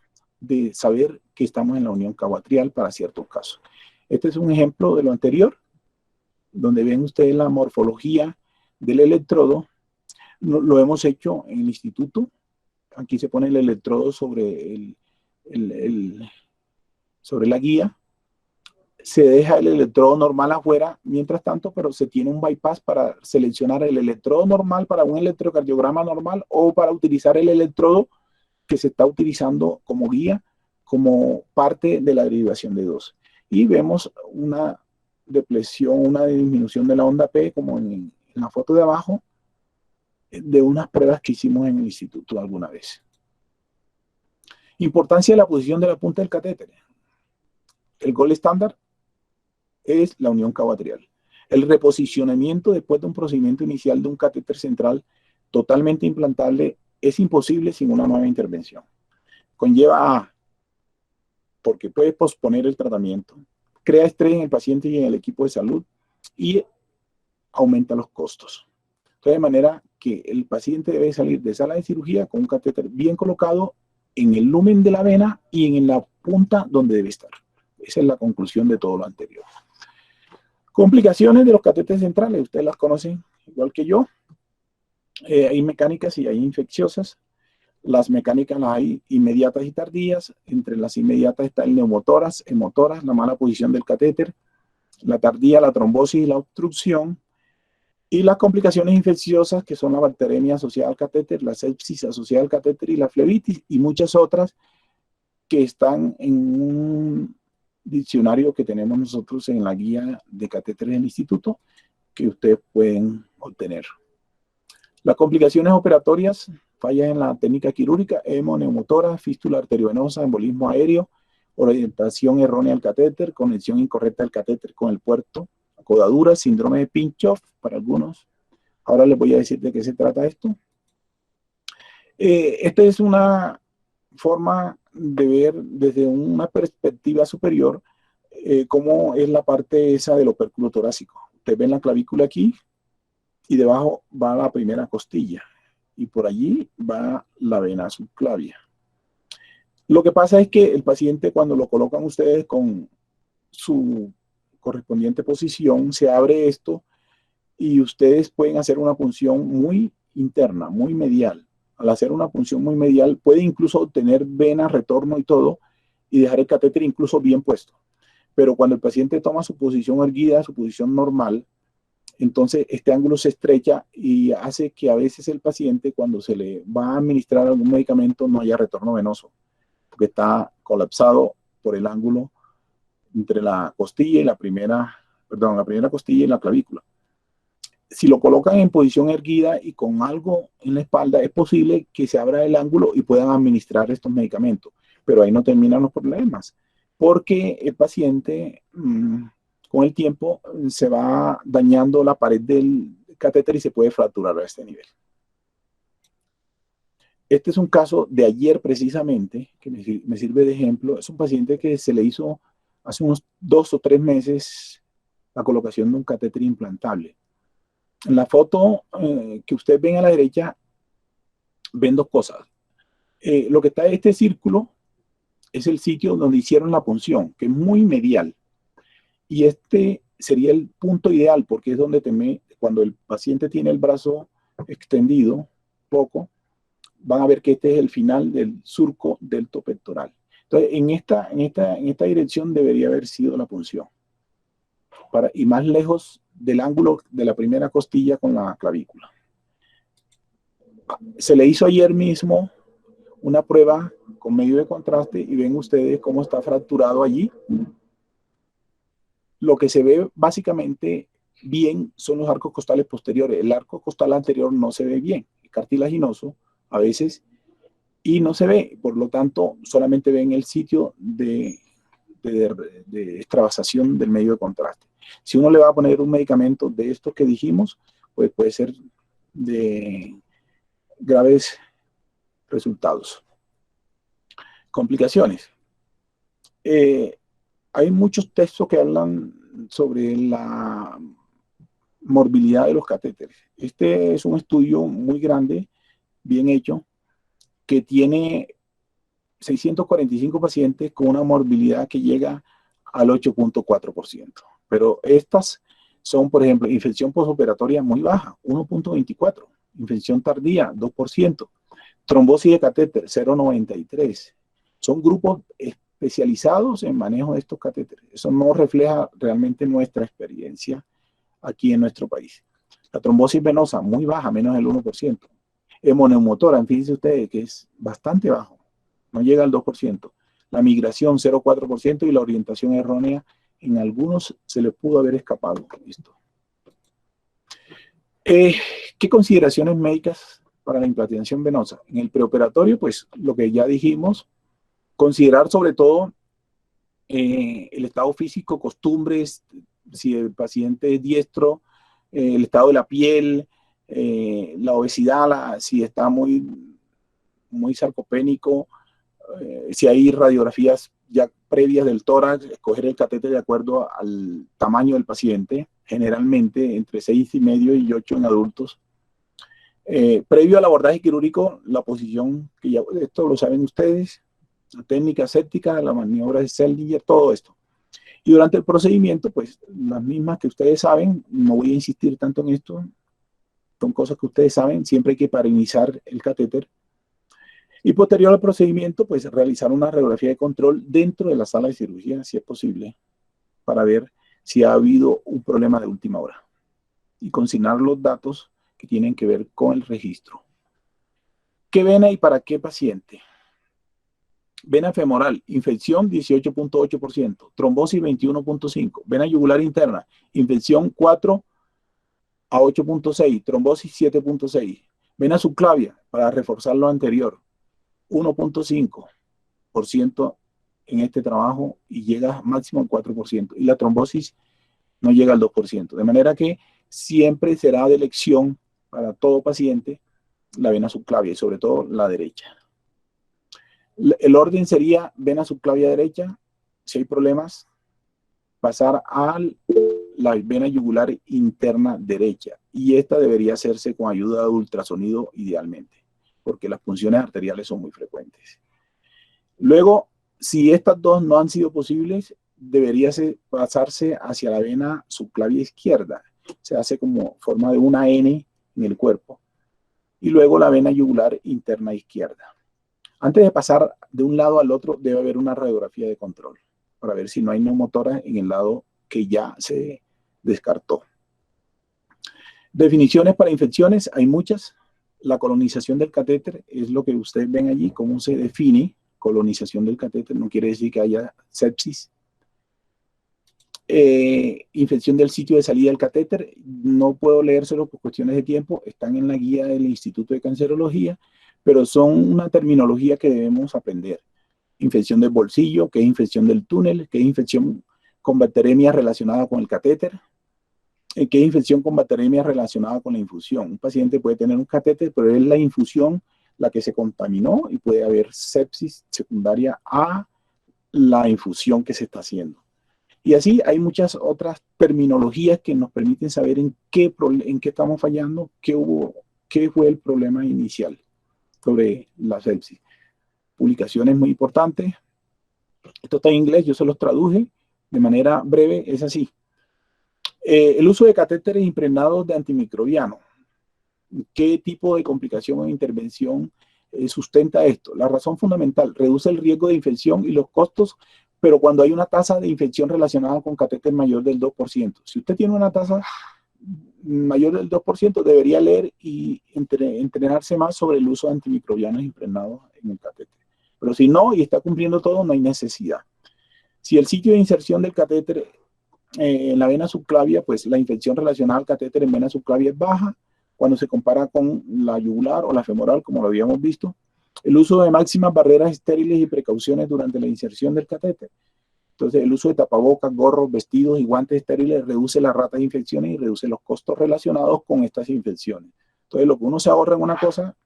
[SPEAKER 1] de saber que estamos en la unión cabo-atrial para ciertos casos. Este es un ejemplo de lo anterior, donde ven ustedes la morfología del electrodo. Lo hemos hecho en el instituto. Aquí se pone el electrodo sobre, sobre la guía. Se deja el electrodo normal afuera, mientras tanto, pero se tiene un bypass para seleccionar el electrodo normal para un electrocardiograma normal o para utilizar el electrodo que se está utilizando como guía, como parte de la derivación de 2. Y vemos una depresión, una disminución de la onda P, como en la foto de abajo, de unas pruebas que hicimos en el instituto alguna vez. Importancia de la posición de la punta del catéter. El gold estándar es la unión cabo-atrial. El reposicionamiento después de un procedimiento inicial de un catéter central totalmente implantable es imposible sin una nueva intervención. Conlleva a, porque puede posponer el tratamiento, crea estrés en el paciente y en el equipo de salud y aumenta los costos. Entonces, de manera que el paciente debe salir de sala de cirugía con un catéter bien colocado en el lumen de la vena y en la punta donde debe estar. Esa es la conclusión de todo lo anterior. Complicaciones de los catéteres centrales, ustedes las conocen igual que yo. Hay mecánicas y hay infecciosas. Las mecánicas las hay inmediatas y tardías. Entre las inmediatas está el neumotoras, hemotoras, la mala posición del catéter, la tardía, la trombosis y la obstrucción. Y las complicaciones infecciosas, que son la bacteremia asociada al catéter, la sepsis asociada al catéter y la flebitis, y muchas otras que están en un diccionario que tenemos nosotros en la guía de catéteres del instituto, que ustedes pueden obtener. Las complicaciones operatorias, fallas en la técnica quirúrgica, hemoneumotora, fístula arteriovenosa, embolismo aéreo, orientación errónea del catéter, conexión incorrecta del catéter con el puerto, codadura, síndrome de Pinch-Off para algunos. Ahora les voy a decir de qué se trata esto. Esta es una forma de ver desde una perspectiva superior cómo es la parte esa del opérculo torácico. Ustedes ven la clavícula aquí y debajo va la primera costilla y por allí va la vena subclavia. Lo que pasa es que el paciente, cuando lo colocan ustedes con su correspondiente posición, se abre esto y ustedes pueden hacer una punción muy interna, muy medial. Al hacer una punción muy medial, puede incluso obtener vena, retorno y todo, y dejar el catéter incluso bien puesto. Pero cuando el paciente toma su posición erguida, su posición normal, entonces este ángulo se estrecha y hace que a veces el paciente, cuando se le va a administrar algún medicamento, no haya retorno venoso, porque está colapsado por el ángulo entre la costilla y la primera costilla y la clavícula. Si lo colocan en posición erguida y con algo en la espalda, es posible que se abra el ángulo y puedan administrar estos medicamentos. Pero ahí no terminan los problemas, porque el paciente con el tiempo se va dañando la pared del catéter y se puede fracturar a este nivel. Este es un caso de ayer precisamente, que me sirve de ejemplo. Es un paciente que se le hizo hace unos 2 o 3 meses la colocación de un catéter implantable. En la foto que ustedes ven a la derecha, ven 2 cosas. Lo que está en este círculo es el sitio donde hicieron la punción, que es muy medial. Y este sería el punto ideal, porque es donde cuando el paciente tiene el brazo extendido poco, van a ver que este es el final del surco deltopectoral. Entonces, en esta dirección debería haber sido la punción. Y más lejos del ángulo de la primera costilla con la clavícula. Se le hizo ayer mismo una prueba con medio de contraste y ven ustedes cómo está fracturado allí. Lo que se ve básicamente bien son los arcos costales posteriores. El arco costal anterior no se ve bien, es cartilaginoso a veces y no se ve. Por lo tanto, solamente ven el sitio de extravasación del medio de contraste. Si uno le va a poner un medicamento de estos que dijimos, pues puede ser de graves resultados. Complicaciones. Hay muchos textos que hablan sobre la morbilidad de los catéteres. Este es un estudio muy grande, bien hecho, que tiene 645 pacientes con una morbilidad que llega al 8.4%. Pero estas son, por ejemplo, infección postoperatoria muy baja, 1.24%, infección tardía, 2%, trombosis de catéter, 0.93%. Son grupos especializados en manejo de estos catéteres. Eso no refleja realmente nuestra experiencia aquí en nuestro país. La trombosis venosa, muy baja, menos del 1%. Hemoneumotora, fíjense ustedes que es bastante bajo, no llega al 2%. La migración, 0.4%, y la orientación errónea, en algunos se les pudo haber escapado esto. ¿Qué consideraciones médicas para la implantación venosa? En el preoperatorio, pues lo que ya dijimos, considerar sobre todo el estado físico, costumbres, si el paciente es diestro, el estado de la piel, la obesidad, si está muy sarcopénico, si hay radiografías ya previas del tórax, escoger el catéter de acuerdo al tamaño del paciente, generalmente entre 6,5 y 8 en adultos. Previo al abordaje quirúrgico, la posición, que ya esto lo saben ustedes, la técnica séptica, la maniobra de Seldinger, todo esto. Y durante el procedimiento, pues las mismas que ustedes saben, no voy a insistir tanto en esto, son cosas que ustedes saben, siempre hay que parinizar el catéter. Y posterior al procedimiento, pues realizar una radiografía de control dentro de la sala de cirugía, si es posible, para ver si ha habido un problema de última hora y consignar los datos que tienen que ver con el registro. ¿Qué vena y para qué paciente? Vena femoral, infección 18.8%, trombosis 21.5%, vena yugular interna, infección 4 a 8.6%, trombosis 7.6%, vena subclavia, para reforzar lo anterior, 1.5% en este trabajo y llega máximo al 4%, y la trombosis no llega al 2%, de manera que siempre será de elección para todo paciente la vena subclavia y sobre todo la derecha. El orden sería vena subclavia derecha, si hay problemas, pasar a la vena yugular interna derecha, y esta debería hacerse con ayuda de ultrasonido idealmente, porque las punciones arteriales son muy frecuentes. Luego, si estas dos no han sido posibles, debería pasarse hacia la vena subclavia izquierda, se hace como forma de una N en el cuerpo, y luego la vena yugular interna izquierda. Antes de pasar de un lado al otro, debe haber una radiografía de control para ver si no hay neumotora en el lado que ya se descartó. Definiciones para infecciones, hay muchas. La colonización del catéter es lo que ustedes ven allí, cómo se define colonización del catéter, no quiere decir que haya sepsis. Infección del sitio de salida del catéter, no puedo leérselo por cuestiones de tiempo, están en la guía del Instituto de Cancerología, pero son una terminología que debemos aprender. Infección del bolsillo, que es infección del túnel, que es infección con bacteremia relacionada con el catéter, que es infección con bacteremia relacionada con la infusión. Un paciente puede tener un catéter, pero es la infusión la que se contaminó y puede haber sepsis secundaria a la infusión que se está haciendo. Y así hay muchas otras terminologías que nos permiten saber en qué estamos fallando, qué fue el problema inicial sobre la sepsis. Publicaciones muy importantes. Esto está en inglés, yo se los traduje de manera breve, es así. El uso de catéteres impregnados de antimicrobiano. ¿Qué tipo de complicación o intervención sustenta esto? La razón fundamental, reduce el riesgo de infección y los costos, pero cuando hay una tasa de infección relacionada con catéter mayor del 2%. Si usted tiene una tasa mayor del 2%, debería leer y entrenarse más sobre el uso de antimicrobianos impregnados en el catéter. Pero si no, y está cumpliendo todo, no hay necesidad. Si el sitio de inserción del catéter en la vena subclavia, pues la infección relacionada al catéter en vena subclavia es baja cuando se compara con la yugular o la femoral, como lo habíamos visto. El uso de máximas barreras estériles y precauciones durante la inserción del catéter. Entonces, el uso de tapabocas, gorros, vestidos y guantes estériles reduce las ratas de infecciones y reduce los costos relacionados con estas infecciones. Entonces, lo que uno se ahorra en una cosa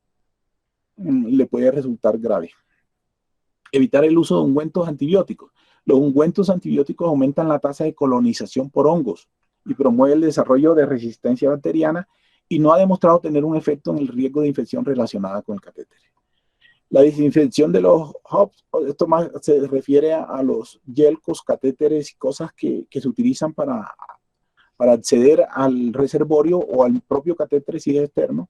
[SPEAKER 1] le puede resultar grave. Evitar el uso de ungüentos antibióticos. Los ungüentos antibióticos aumentan la tasa de colonización por hongos y promueve el desarrollo de resistencia bacteriana y no ha demostrado tener un efecto en el riesgo de infección relacionada con el catéter. La desinfección de los hubs, esto más se refiere a los yelcos, catéteres y cosas que se utilizan para acceder al reservorio o al propio catéter si es externo,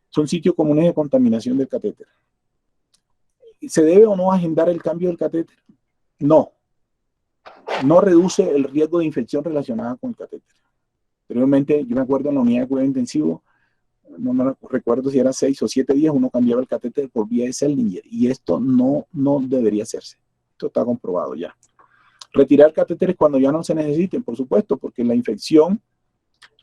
[SPEAKER 1] son sitios comunes de contaminación del catéter. ¿Se debe o no agendar el cambio del catéter? No. No reduce el riesgo de infección relacionada con el catéter. Anteriormente, yo me acuerdo en la unidad de cuidado intensivo, no me recuerdo si era 6 o 7 días, uno cambiaba el catéter por vía de Seldinger, y esto no debería hacerse. Esto está comprobado ya. Retirar catéteres cuando ya no se necesiten, por supuesto, porque la infección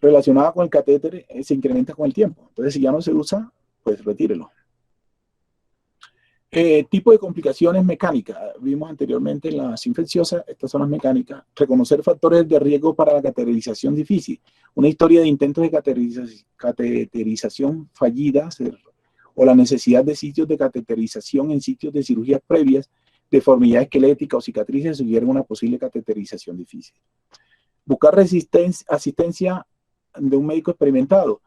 [SPEAKER 1] relacionada con el catéter se incrementa con el tiempo. Entonces, si ya no se usa, pues retírelo. Tipo de complicaciones mecánicas. Vimos anteriormente las infecciosas, estas son las mecánicas. Reconocer factores de riesgo para la cateterización difícil. Una historia de intentos de cateterización fallidas o la necesidad de sitios de cateterización en sitios de cirugías previas, deformidad esquelética o cicatrices sugieren una posible cateterización difícil. Buscar asistencia de un médico experimentado.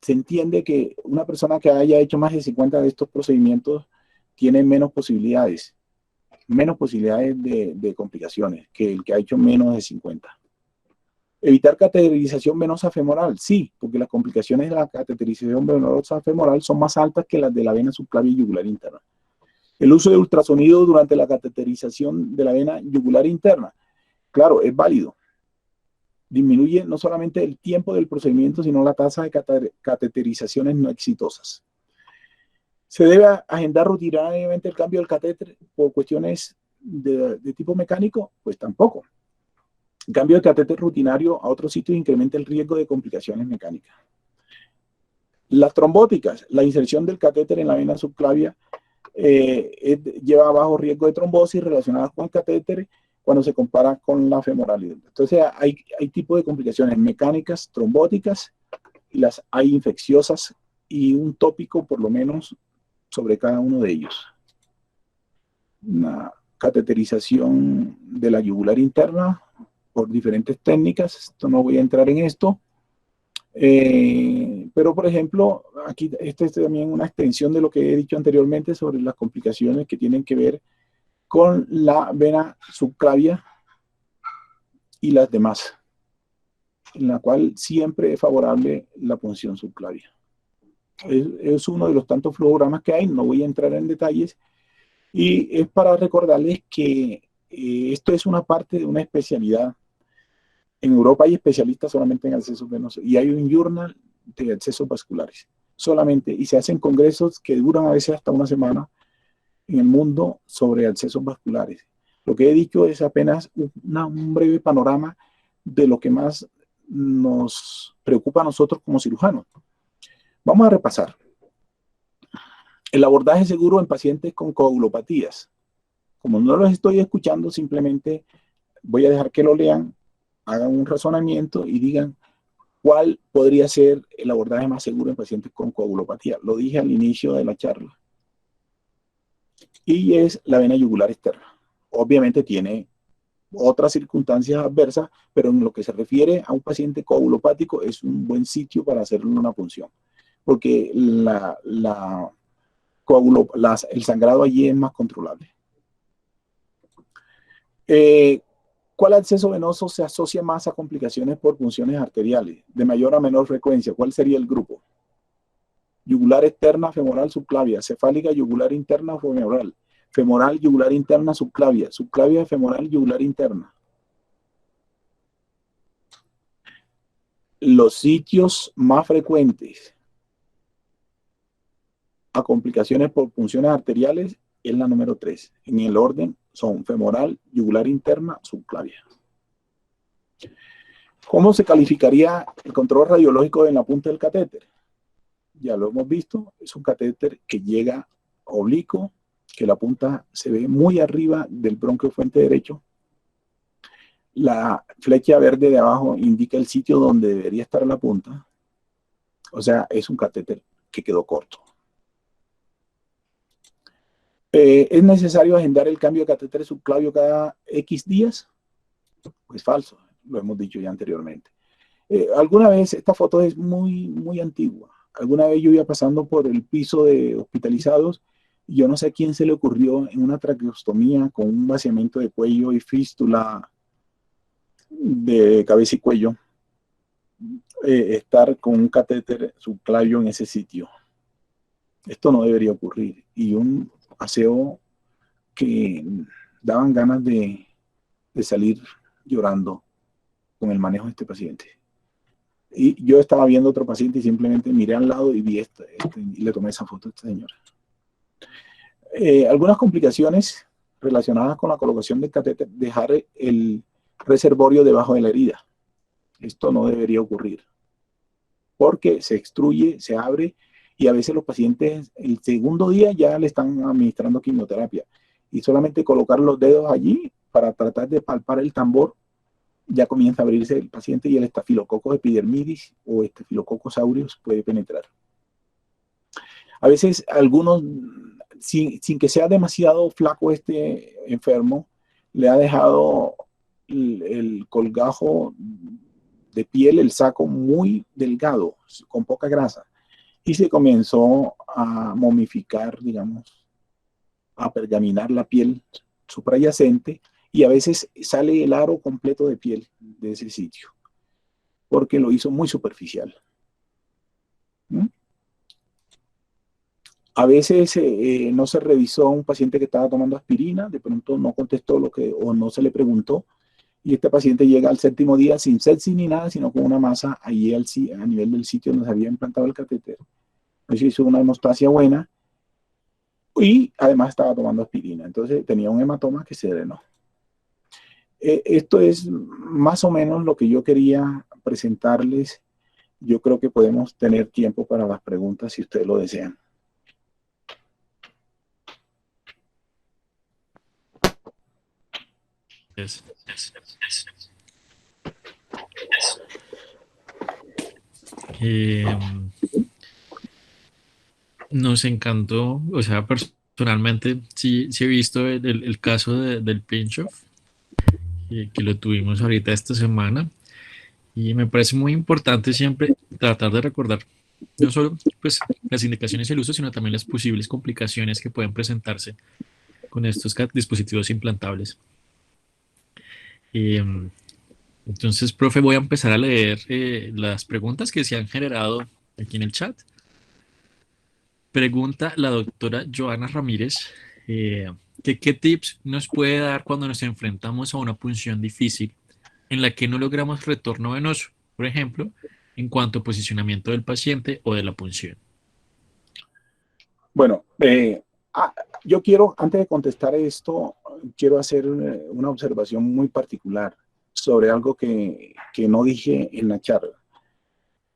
[SPEAKER 1] Se entiende que una persona que haya hecho más de 50 de estos procedimientos tiene menos posibilidades de complicaciones que el que ha hecho menos de 50. Evitar cateterización venosa femoral, sí, porque las complicaciones de la cateterización venosa femoral son más altas que las de la vena subclavia y yugular interna. El uso de ultrasonido durante la cateterización de la vena yugular interna, claro, es válido. Disminuye no solamente el tiempo del procedimiento, sino la tasa de cateterizaciones no exitosas. ¿Se debe agendar rutinariamente el cambio del catéter por cuestiones de tipo mecánico? Pues tampoco. El cambio de catéter rutinario a otros sitios incrementa el riesgo de complicaciones mecánicas. Las trombóticas, la inserción del catéter en la vena subclavia lleva a bajo riesgo de trombosis relacionadas con el catéter cuando se compara con la femoral. Entonces hay tipos de complicaciones mecánicas, trombóticas, y las hay infecciosas, y un tópico por lo menos sobre cada uno de ellos. Una cateterización de la yugular interna por diferentes técnicas, esto no voy a entrar en esto, pero por ejemplo, aquí esta es también una extensión de lo que he dicho anteriormente sobre las complicaciones que tienen que ver con la vena subclavia y las demás, en la cual siempre es favorable la punción subclavia. Es uno de los tantos fluogramas que hay, no voy a entrar en detalles, y es para recordarles que esto es una parte de una especialidad. En Europa hay especialistas solamente en accesos venosos, y hay un journal de accesos vasculares, solamente, y se hacen congresos que duran a veces hasta una semana, en el mundo sobre accesos vasculares. Lo que he dicho es apenas un breve panorama de lo que más nos preocupa a nosotros como cirujanos. Vamos a repasar. El abordaje seguro en pacientes con coagulopatías. Como no los estoy escuchando, simplemente voy a dejar que lo lean, hagan un razonamiento y digan cuál podría ser el abordaje más seguro en pacientes con coagulopatía. Lo dije al inicio de la charla. Y es la vena yugular externa. Obviamente tiene otras circunstancias adversas, pero en lo que se refiere a un paciente coagulopático es un buen sitio para hacerle una punción, porque el sangrado allí es más controlable. ¿Cuál acceso venoso se asocia más a complicaciones por punciones arteriales, de mayor a menor frecuencia? ¿Cuál sería el grupo? Yugular externa, femoral, subclavia, cefálica, yugular interna, femoral, yugular interna, subclavia, subclavia, femoral, yugular interna. Los sitios más frecuentes a complicaciones por punciones arteriales es la número 3. En el orden son femoral, yugular interna, subclavia. ¿Cómo se calificaría el control radiológico en la punta del catéter? Ya lo hemos visto, es un catéter que llega oblicuo, que la punta se ve muy arriba del bronquio fuente derecho. La flecha verde de abajo indica el sitio donde debería estar la punta. O sea, es un catéter que quedó corto. ¿Es necesario agendar el cambio de catéter subclavio cada X días? Pues falso, lo hemos dicho ya anteriormente. Alguna vez, esta foto es muy antigua. Alguna vez yo iba pasando por el piso de hospitalizados y yo no sé a quién se le ocurrió en una traqueostomía con un vaciamiento de cuello y fístula de cabeza y cuello, estar con un catéter subclavio en ese sitio. Esto no debería ocurrir. Y un aseo que daban ganas de salir llorando con el manejo de este paciente. Y yo estaba viendo otro paciente y simplemente miré al lado y vi y le tomé esa foto a esta señora. Algunas complicaciones relacionadas con la colocación del catéter: dejar el reservorio debajo de la herida. Esto no debería ocurrir, porque se extruye, se abre, y a veces los pacientes el segundo día ya le están administrando quimioterapia. Y solamente colocar los dedos allí para tratar de palpar el tambor, ya comienza a abrirse el paciente y el estafilococcus epidermidis o estafilococcus aureus puede penetrar. A veces algunos, sin que sea demasiado flaco este enfermo, le ha dejado el colgajo de piel, el saco muy delgado, con poca grasa, y se comenzó a momificar, digamos, a pergaminar la piel suprayacente, y a veces sale el aro completo de piel de ese sitio, porque lo hizo muy superficial. ¿Mm? A veces no se revisó a un paciente que estaba tomando aspirina, de pronto no contestó o no se le preguntó, y este paciente llega al séptimo día sin sepsis ni nada, sino con una masa ahí a nivel del sitio donde se había implantado el catéter. Entonces hizo una hemostasia buena y además estaba tomando aspirina. Entonces tenía un hematoma que se drenó. Esto es más o menos lo que yo quería presentarles. Yo creo que podemos tener tiempo para las preguntas si ustedes lo desean.
[SPEAKER 2] Nos encantó, o sea, personalmente sí he visto el caso del Pinch-Off, que lo tuvimos ahorita esta semana, y me parece muy importante siempre tratar de recordar no solo pues, las indicaciones y el uso, sino también las posibles complicaciones que pueden presentarse con estos dispositivos implantables. Eh, entonces, profe, voy a empezar a leer las preguntas que se han generado aquí en el chat. Pregunta la doctora Joana Ramírez, ¿qué tips nos puede dar cuando nos enfrentamos a una punción difícil en la que no logramos retorno venoso? Por ejemplo, en cuanto a posicionamiento del paciente o de la punción.
[SPEAKER 1] Bueno, yo quiero, antes de contestar esto, quiero hacer una observación muy particular sobre algo que no dije en la charla.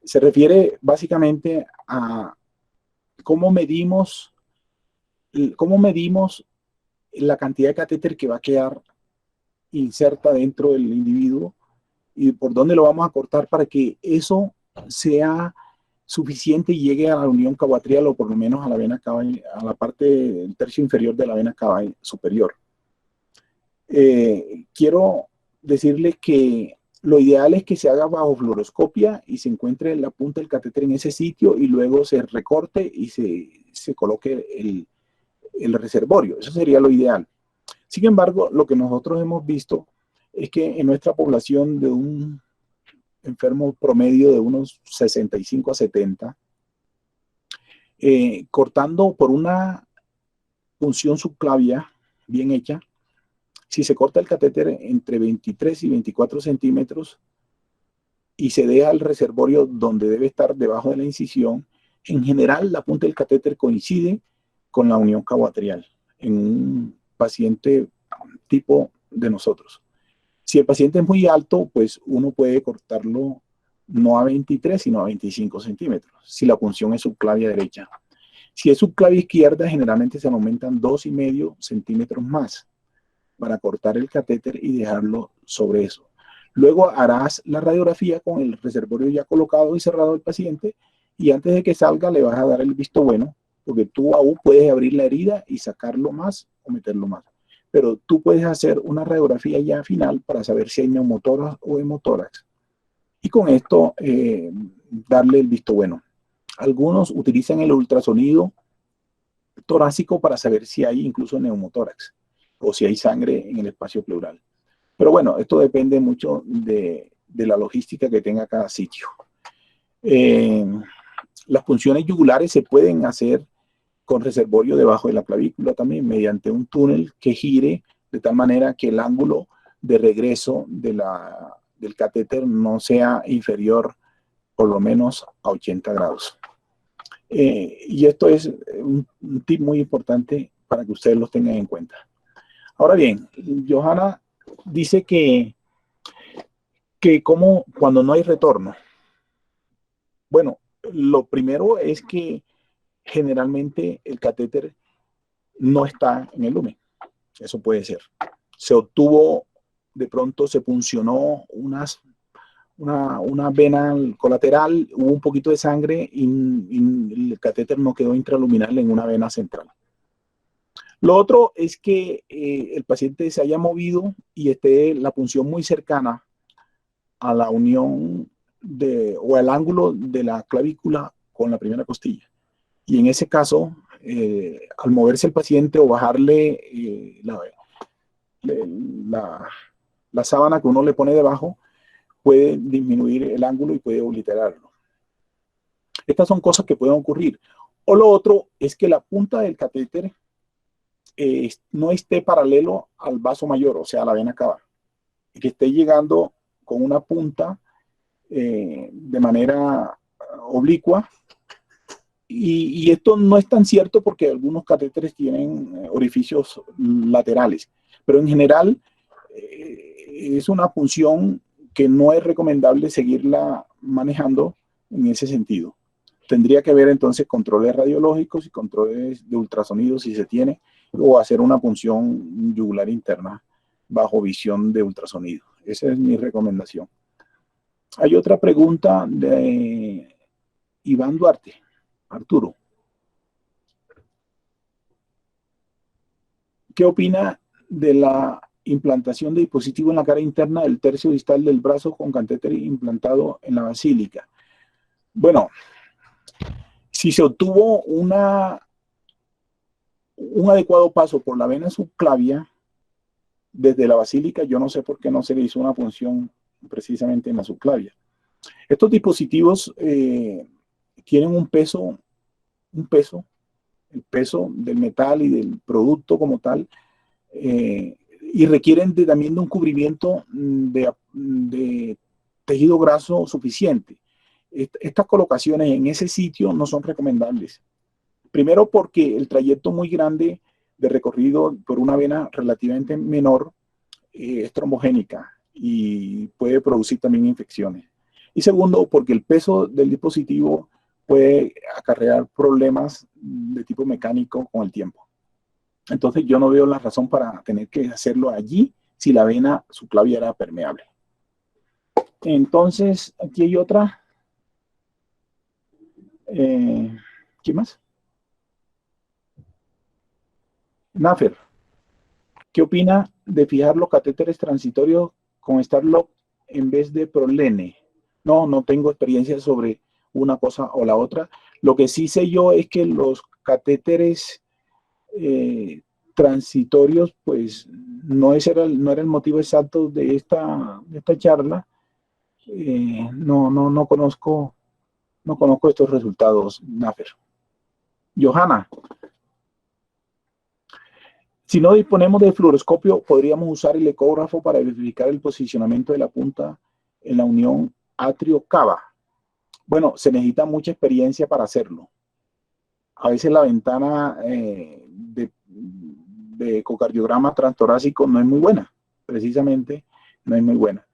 [SPEAKER 1] Se refiere básicamente a cómo medimos la cantidad de catéter que va a quedar inserta dentro del individuo y por dónde lo vamos a cortar para que eso sea suficiente y llegue a la unión cabatrial, o por lo menos a la vena cava, a la parte del tercio inferior de la vena cava superior. Quiero decirles que lo ideal es que se haga bajo fluoroscopia y se encuentre la punta del catéter en ese sitio y luego se recorte y se coloque el reservorio. Eso sería lo ideal. Sin embargo, lo que nosotros hemos visto es que en nuestra población de un enfermo promedio de unos 65 a 70, cortando por una punción subclavia bien hecha, si se corta el catéter entre 23 y 24 centímetros y se deja el reservorio donde debe estar debajo de la incisión, en general la punta del catéter coincide con la unión cabatrial en un paciente tipo de nosotros. Si el paciente es muy alto, pues uno puede cortarlo no a 23, sino a 25 centímetros, si la punción es subclavia derecha. Si es subclavia izquierda, generalmente se aumentan 2,5 centímetros más para cortar el catéter y dejarlo sobre eso. Luego harás la radiografía con el reservorio ya colocado y cerrado del paciente, y antes de que salga le vas a dar el visto bueno, porque tú aún puedes abrir la herida y sacarlo más o meterlo más. Pero tú puedes hacer una radiografía ya final para saber si hay neumotórax o hemotórax. Y con esto darle el visto bueno. Algunos utilizan el ultrasonido torácico para saber si hay incluso neumotórax o si hay sangre en el espacio pleural. Pero bueno, esto depende mucho de la logística que tenga cada sitio. Las punciones yugulares se pueden hacer con reservorio debajo de la clavícula también, mediante un túnel que gire de tal manera que el ángulo de regreso del catéter no sea inferior por lo menos a 80 grados. Y esto es un tip muy importante para que ustedes los tengan en cuenta. Ahora bien, Johanna dice que como cuando no hay retorno. Bueno, lo primero es que generalmente el catéter no está en el lumen. Eso puede ser. Se obtuvo, de pronto se puncionó una vena colateral, hubo un poquito de sangre y el catéter no quedó intraluminal en una vena central. Lo otro es que el paciente se haya movido y esté la punción muy cercana a la unión o al ángulo de la clavícula con la primera costilla. Y en ese caso, al moverse el paciente o bajarle la sábana que uno le pone debajo, puede disminuir el ángulo y puede obliterarlo. Estas son cosas que pueden ocurrir. O lo otro es que la punta del catéter no esté paralelo al vaso mayor, o sea, a la vena cava, y que esté llegando con una punta de manera oblicua. Y esto no es tan cierto porque algunos catéteres tienen orificios laterales, pero en general es una punción que no es recomendable seguirla manejando en ese sentido. Tendría que haber entonces controles radiológicos y controles de ultrasonido si se tiene, o hacer una punción yugular interna bajo visión de ultrasonido. Esa es mi recomendación. Hay otra pregunta de Iván Duarte. Arturo, ¿qué opina de la implantación de dispositivo en la cara interna del tercio distal del brazo con catéter implantado en la basílica? Bueno, si se obtuvo un adecuado paso por la vena subclavia desde la basílica, yo no sé por qué no se le hizo una punción precisamente en la subclavia. Estos dispositivos tienen un peso, el peso del metal y del producto como tal, y requieren también de un cubrimiento de tejido graso suficiente. Estas colocaciones en ese sitio no son recomendables. Primero porque el trayecto muy grande de recorrido por una vena relativamente menor es trombogénica y puede producir también infecciones. Y segundo, porque el peso del dispositivo puede acarrear problemas de tipo mecánico con el tiempo. Entonces yo no veo la razón para tener que hacerlo allí si la vena subclavia era permeable. Entonces, aquí hay otra. ¿Qué más? Nafer, ¿qué opina de fijar los catéteres transitorios con Starlock en vez de Prolene? No tengo experiencia sobre una cosa o la otra. Lo que sí sé yo es que los catéteres transitorios, pues no era el motivo exacto de esta charla. No conozco estos resultados, Nafer. Johanna, si no disponemos de fluoroscopio, podríamos usar el ecógrafo para verificar el posicionamiento de la punta en la unión atrio-cava. Bueno, se necesita mucha experiencia para hacerlo. A veces la ventana de ecocardiograma transtorácico no es muy buena, precisamente no es muy buena.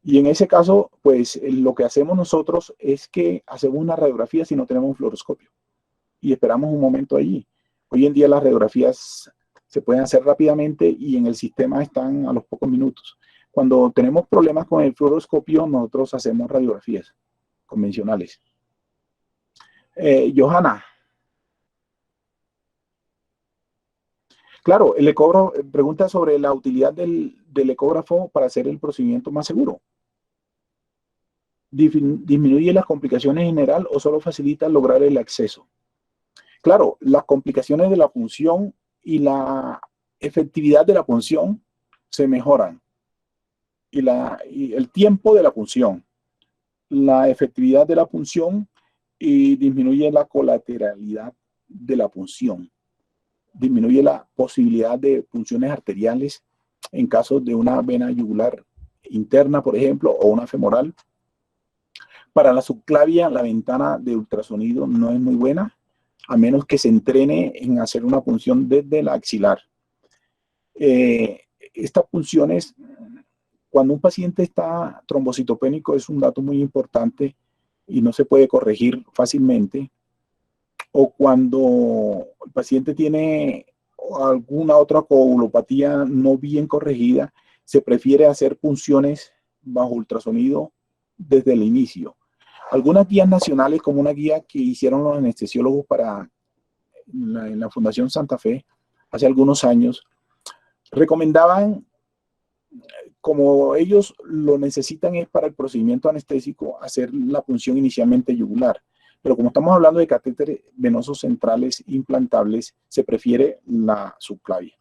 [SPEAKER 1] Y en ese caso, pues lo que hacemos nosotros es que hacemos una radiografía si no tenemos un fluoroscopio. y esperamos un momento allí. Hoy en día las radiografías se pueden hacer rápidamente y en el sistema están a los pocos minutos. Cuando tenemos problemas con el fluoroscopio, nosotros hacemos radiografías convencionales. Johanna. Claro, el ecógrafo pregunta sobre la utilidad del ecógrafo para hacer el procedimiento más seguro. ¿Disminuye las complicaciones en general o solo facilita lograr el acceso? Claro, las complicaciones de la punción y la efectividad de la punción se mejoran. Y el tiempo de la punción, la efectividad de la punción y disminuye la colateralidad de la punción. Disminuye la posibilidad de punciones arteriales en caso de una vena yugular interna, por ejemplo, o una femoral. Para la subclavia, la ventana de ultrasonido no es muy buena, a menos que se entrene en hacer una punción desde la axilar. Estas punciones, cuando un paciente está trombocitopénico, es un dato muy importante y no se puede corregir fácilmente. O cuando el paciente tiene alguna otra coagulopatía no bien corregida, se prefiere hacer punciones bajo ultrasonido desde el inicio. Algunas guías nacionales, como una guía que hicieron los anestesiólogos en la Fundación Santa Fe hace algunos años, recomendaban, como ellos lo necesitan es para el procedimiento anestésico, hacer la punción inicialmente yugular. Pero como estamos hablando de catéteres venosos centrales implantables, se prefiere la subclavia.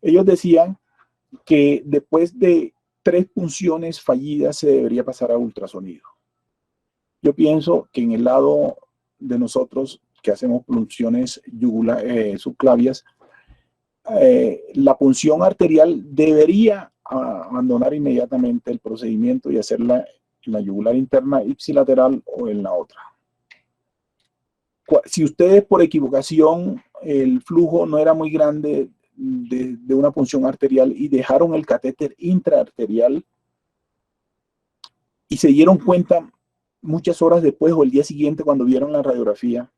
[SPEAKER 1] Ellos decían que después de 3 punciones fallidas se debería pasar a ultrasonido. Yo pienso que en el lado de nosotros que hacemos punciones subclavias, la punción arterial debería abandonar inmediatamente el procedimiento y hacerla en la yugular interna ipsilateral o en la otra. Si ustedes por equivocación el flujo no era muy grande de una punción arterial y dejaron el catéter intraarterial y se dieron cuenta muchas horas después o el día siguiente cuando vieron la radiografía,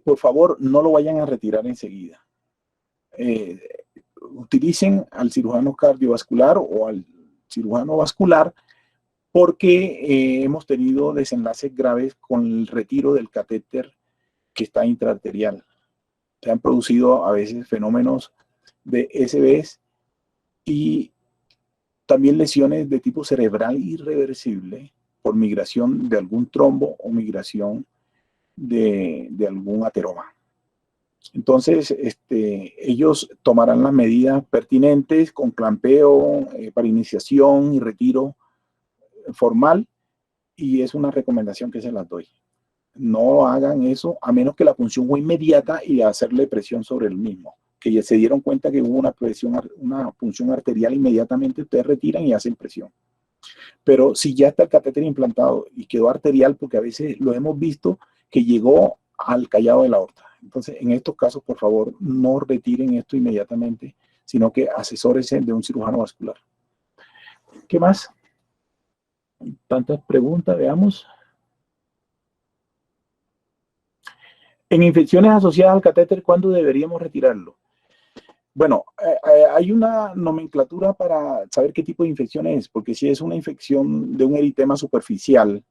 [SPEAKER 1] por favor no lo vayan a retirar enseguida. Utilicen al cirujano cardiovascular o al cirujano vascular, porque hemos tenido desenlaces graves con el retiro del catéter que está intraarterial. Se han producido a veces fenómenos de SBS y también lesiones de tipo cerebral irreversible por migración de algún trombo o migración de algún ateroma. Entonces, ellos tomarán las medidas pertinentes con clampeo para iniciación y retiro formal, y es una recomendación que se las doy. No hagan eso a menos que la punción fue inmediata y hacerle presión sobre el mismo. Que ya se dieron cuenta que hubo una punción arterial inmediatamente, ustedes retiran y hacen presión. Pero si ya está el catéter implantado y quedó arterial, porque a veces lo hemos visto que llegó al callado de la aorta. Entonces, en estos casos, por favor, no retiren esto inmediatamente, sino que asesórense de un cirujano vascular. ¿Qué más? Tantas preguntas, veamos. En infecciones asociadas al catéter, ¿cuándo deberíamos retirarlo? Bueno, hay una nomenclatura para saber qué tipo de infección es, porque si es una infección de un eritema superficial,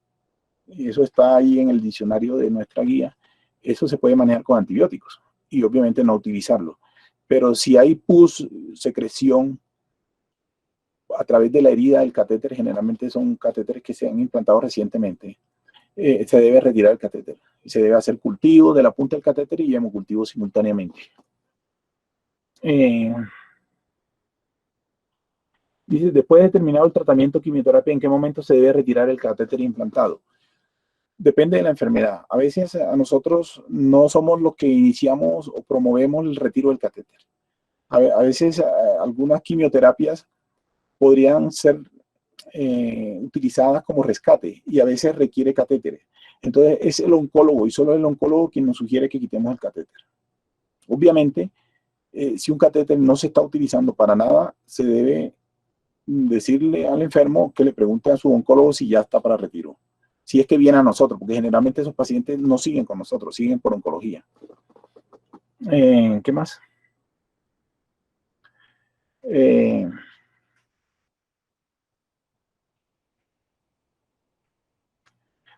[SPEAKER 1] y eso está ahí en el diccionario de nuestra guía, eso se puede manejar con antibióticos y obviamente no utilizarlo. Pero si hay pus, secreción a través de la herida del catéter, generalmente son catéteres que se han implantado recientemente, se debe retirar el catéter. Se debe hacer cultivo de la punta del catéter y hemocultivo simultáneamente. Dice, después de terminado el tratamiento quimioterapia, ¿en qué momento se debe retirar el catéter implantado? Depende de la enfermedad. A veces a nosotros no somos los que iniciamos o promovemos el retiro del catéter. A veces algunas quimioterapias podrían ser utilizadas como rescate y a veces requiere catéteres. Entonces es el oncólogo y solo el oncólogo quien nos sugiere que quitemos el catéter. Obviamente, si un catéter no se está utilizando para nada, se debe decirle al enfermo que le pregunte a su oncólogo si ya está para retiro. Si es que vienen a nosotros, porque generalmente esos pacientes no siguen con nosotros, siguen por oncología. ¿Qué más?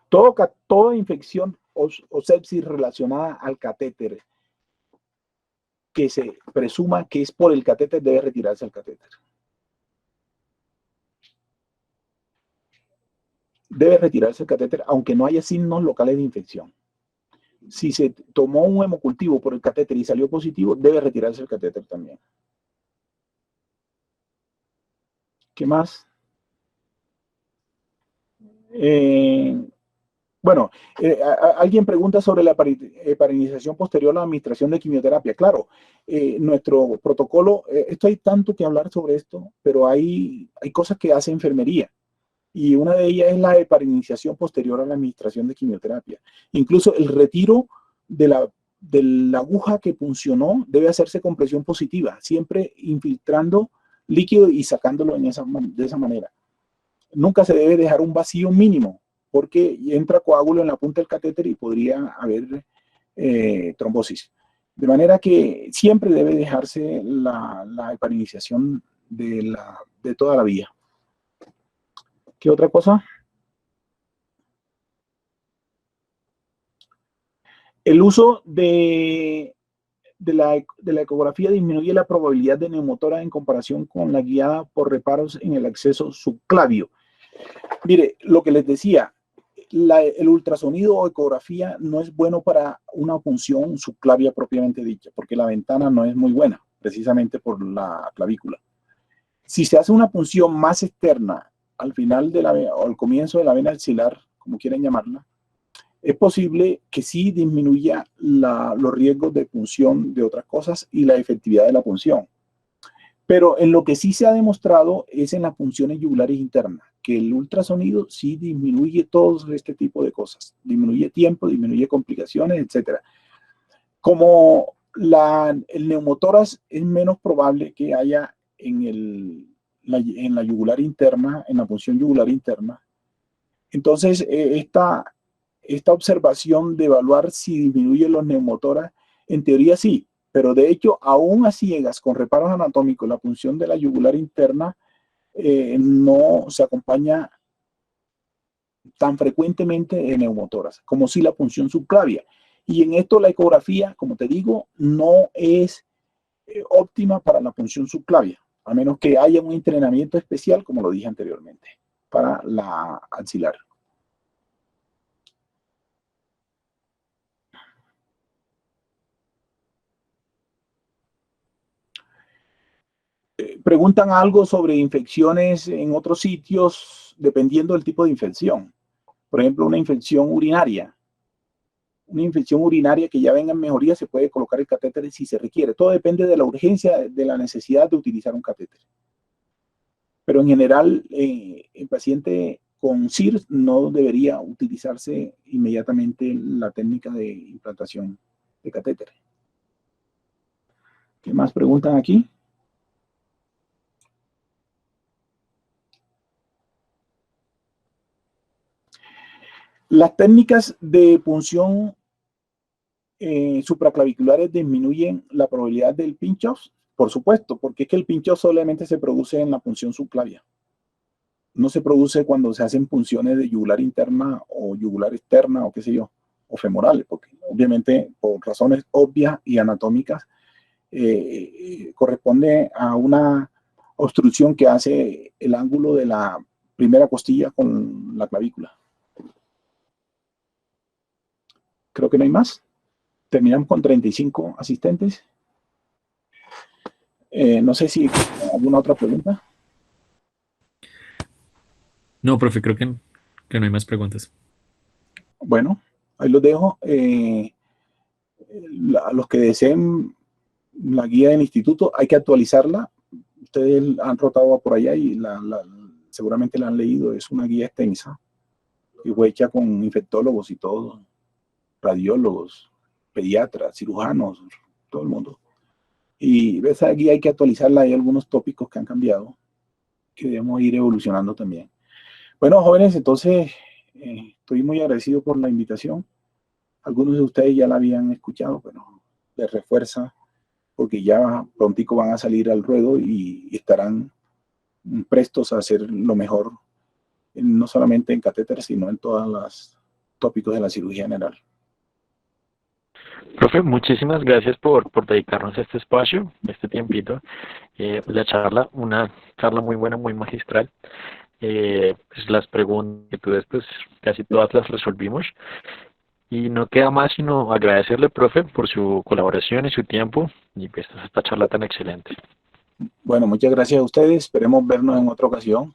[SPEAKER 1] Toda infección o sepsis relacionada al catéter que se presuma que es por el catéter, debe retirarse el catéter. Debe retirarse el catéter aunque no haya signos locales de infección. Si se tomó un hemocultivo por el catéter y salió positivo, debe retirarse el catéter también. ¿Qué más? Bueno, alguien pregunta sobre la heparinización posterior a la administración de quimioterapia. Claro, nuestro protocolo, esto hay tanto que hablar sobre esto, pero hay cosas que hace enfermería. Y una de ellas es la heparinización posterior a la administración de quimioterapia. Incluso el retiro de la aguja que puncionó debe hacerse con presión positiva, siempre infiltrando líquido y sacándolo de esa manera. Nunca se debe dejar un vacío mínimo, porque entra coágulo en la punta del catéter y podría haber trombosis. De manera que siempre debe dejarse la heparinización de toda la vía. ¿Qué otra cosa? El uso de la ecografía disminuye la probabilidad de neumotora en comparación con la guiada por reparos en el acceso subclavio. Mire, lo que les decía, el ultrasonido o ecografía no es bueno para una punción subclavia propiamente dicha, porque la ventana no es muy buena, precisamente por la clavícula. Si se hace una punción más externa al final o al comienzo de la vena axilar, como quieran llamarla, es posible que sí disminuya los riesgos de punción de otras cosas y la efectividad de la punción. Pero en lo que sí se ha demostrado es en las punciones yugulares internas, que el ultrasonido sí disminuye todo este tipo de cosas. Disminuye tiempo, disminuye complicaciones, etc. Como el neumotórax es menos probable que haya en la yugular interna, en la punción yugular interna, entonces esta observación de evaluar si disminuye los neumotórax, en teoría sí, pero de hecho, aún a ciegas, con reparos anatómicos, la punción de la yugular interna no se acompaña tan frecuentemente de neumotórax, como si la punción subclavia. Y en esto la ecografía, como te digo, no es óptima para la punción subclavia, a menos que haya un entrenamiento especial, como lo dije anteriormente, para la axilar. Preguntan algo sobre infecciones en otros sitios, dependiendo del tipo de infección. Por ejemplo, una infección urinaria. Una infección urinaria que ya venga en mejoría, se puede colocar el catéter si se requiere. Todo depende de la urgencia, de la necesidad de utilizar un catéter. Pero en general, el paciente con CIRS no debería utilizarse inmediatamente la técnica de implantación de catéter. ¿Qué más preguntan aquí? Las técnicas de punción supraclaviculares disminuyen la probabilidad del pinch-off, por supuesto, porque es que el pinch-off solamente se produce en la punción subclavia. No se produce cuando se hacen punciones de yugular interna o yugular externa o qué sé yo, o femorales, porque obviamente por razones obvias y anatómicas corresponde a una obstrucción que hace el ángulo de la primera costilla con la clavícula. Creo que no hay más. Terminamos con 35 asistentes. No sé si alguna otra pregunta.
[SPEAKER 2] No, profe, creo que no hay más preguntas.
[SPEAKER 1] Bueno, ahí los dejo. A los que deseen la guía del instituto, hay que actualizarla. Ustedes han rotado por allá y seguramente la han leído. Es una guía extensa y fue hecha con infectólogos y todos, radiólogos, pediatras, cirujanos, todo el mundo. Y esa guía hay que actualizarla. Hay algunos tópicos que han cambiado, que debemos ir evolucionando también. Bueno, jóvenes, entonces Estoy muy agradecido por la invitación. Algunos de ustedes ya la habían escuchado, pero les refuerza porque ya prontico van a salir al ruedo y estarán prestos a hacer lo mejor, no solamente en catéter, sino en todos los tópicos de la cirugía general.
[SPEAKER 3] Profe, muchísimas gracias por dedicarnos este espacio, este tiempito. La charla, una charla muy buena, muy magistral. Pues las preguntas que tú después casi todas las resolvimos. Y no queda más sino agradecerle, profe, por su colaboración y su tiempo y pues esta charla tan excelente.
[SPEAKER 1] Bueno, muchas gracias a ustedes. Esperemos vernos en otra ocasión.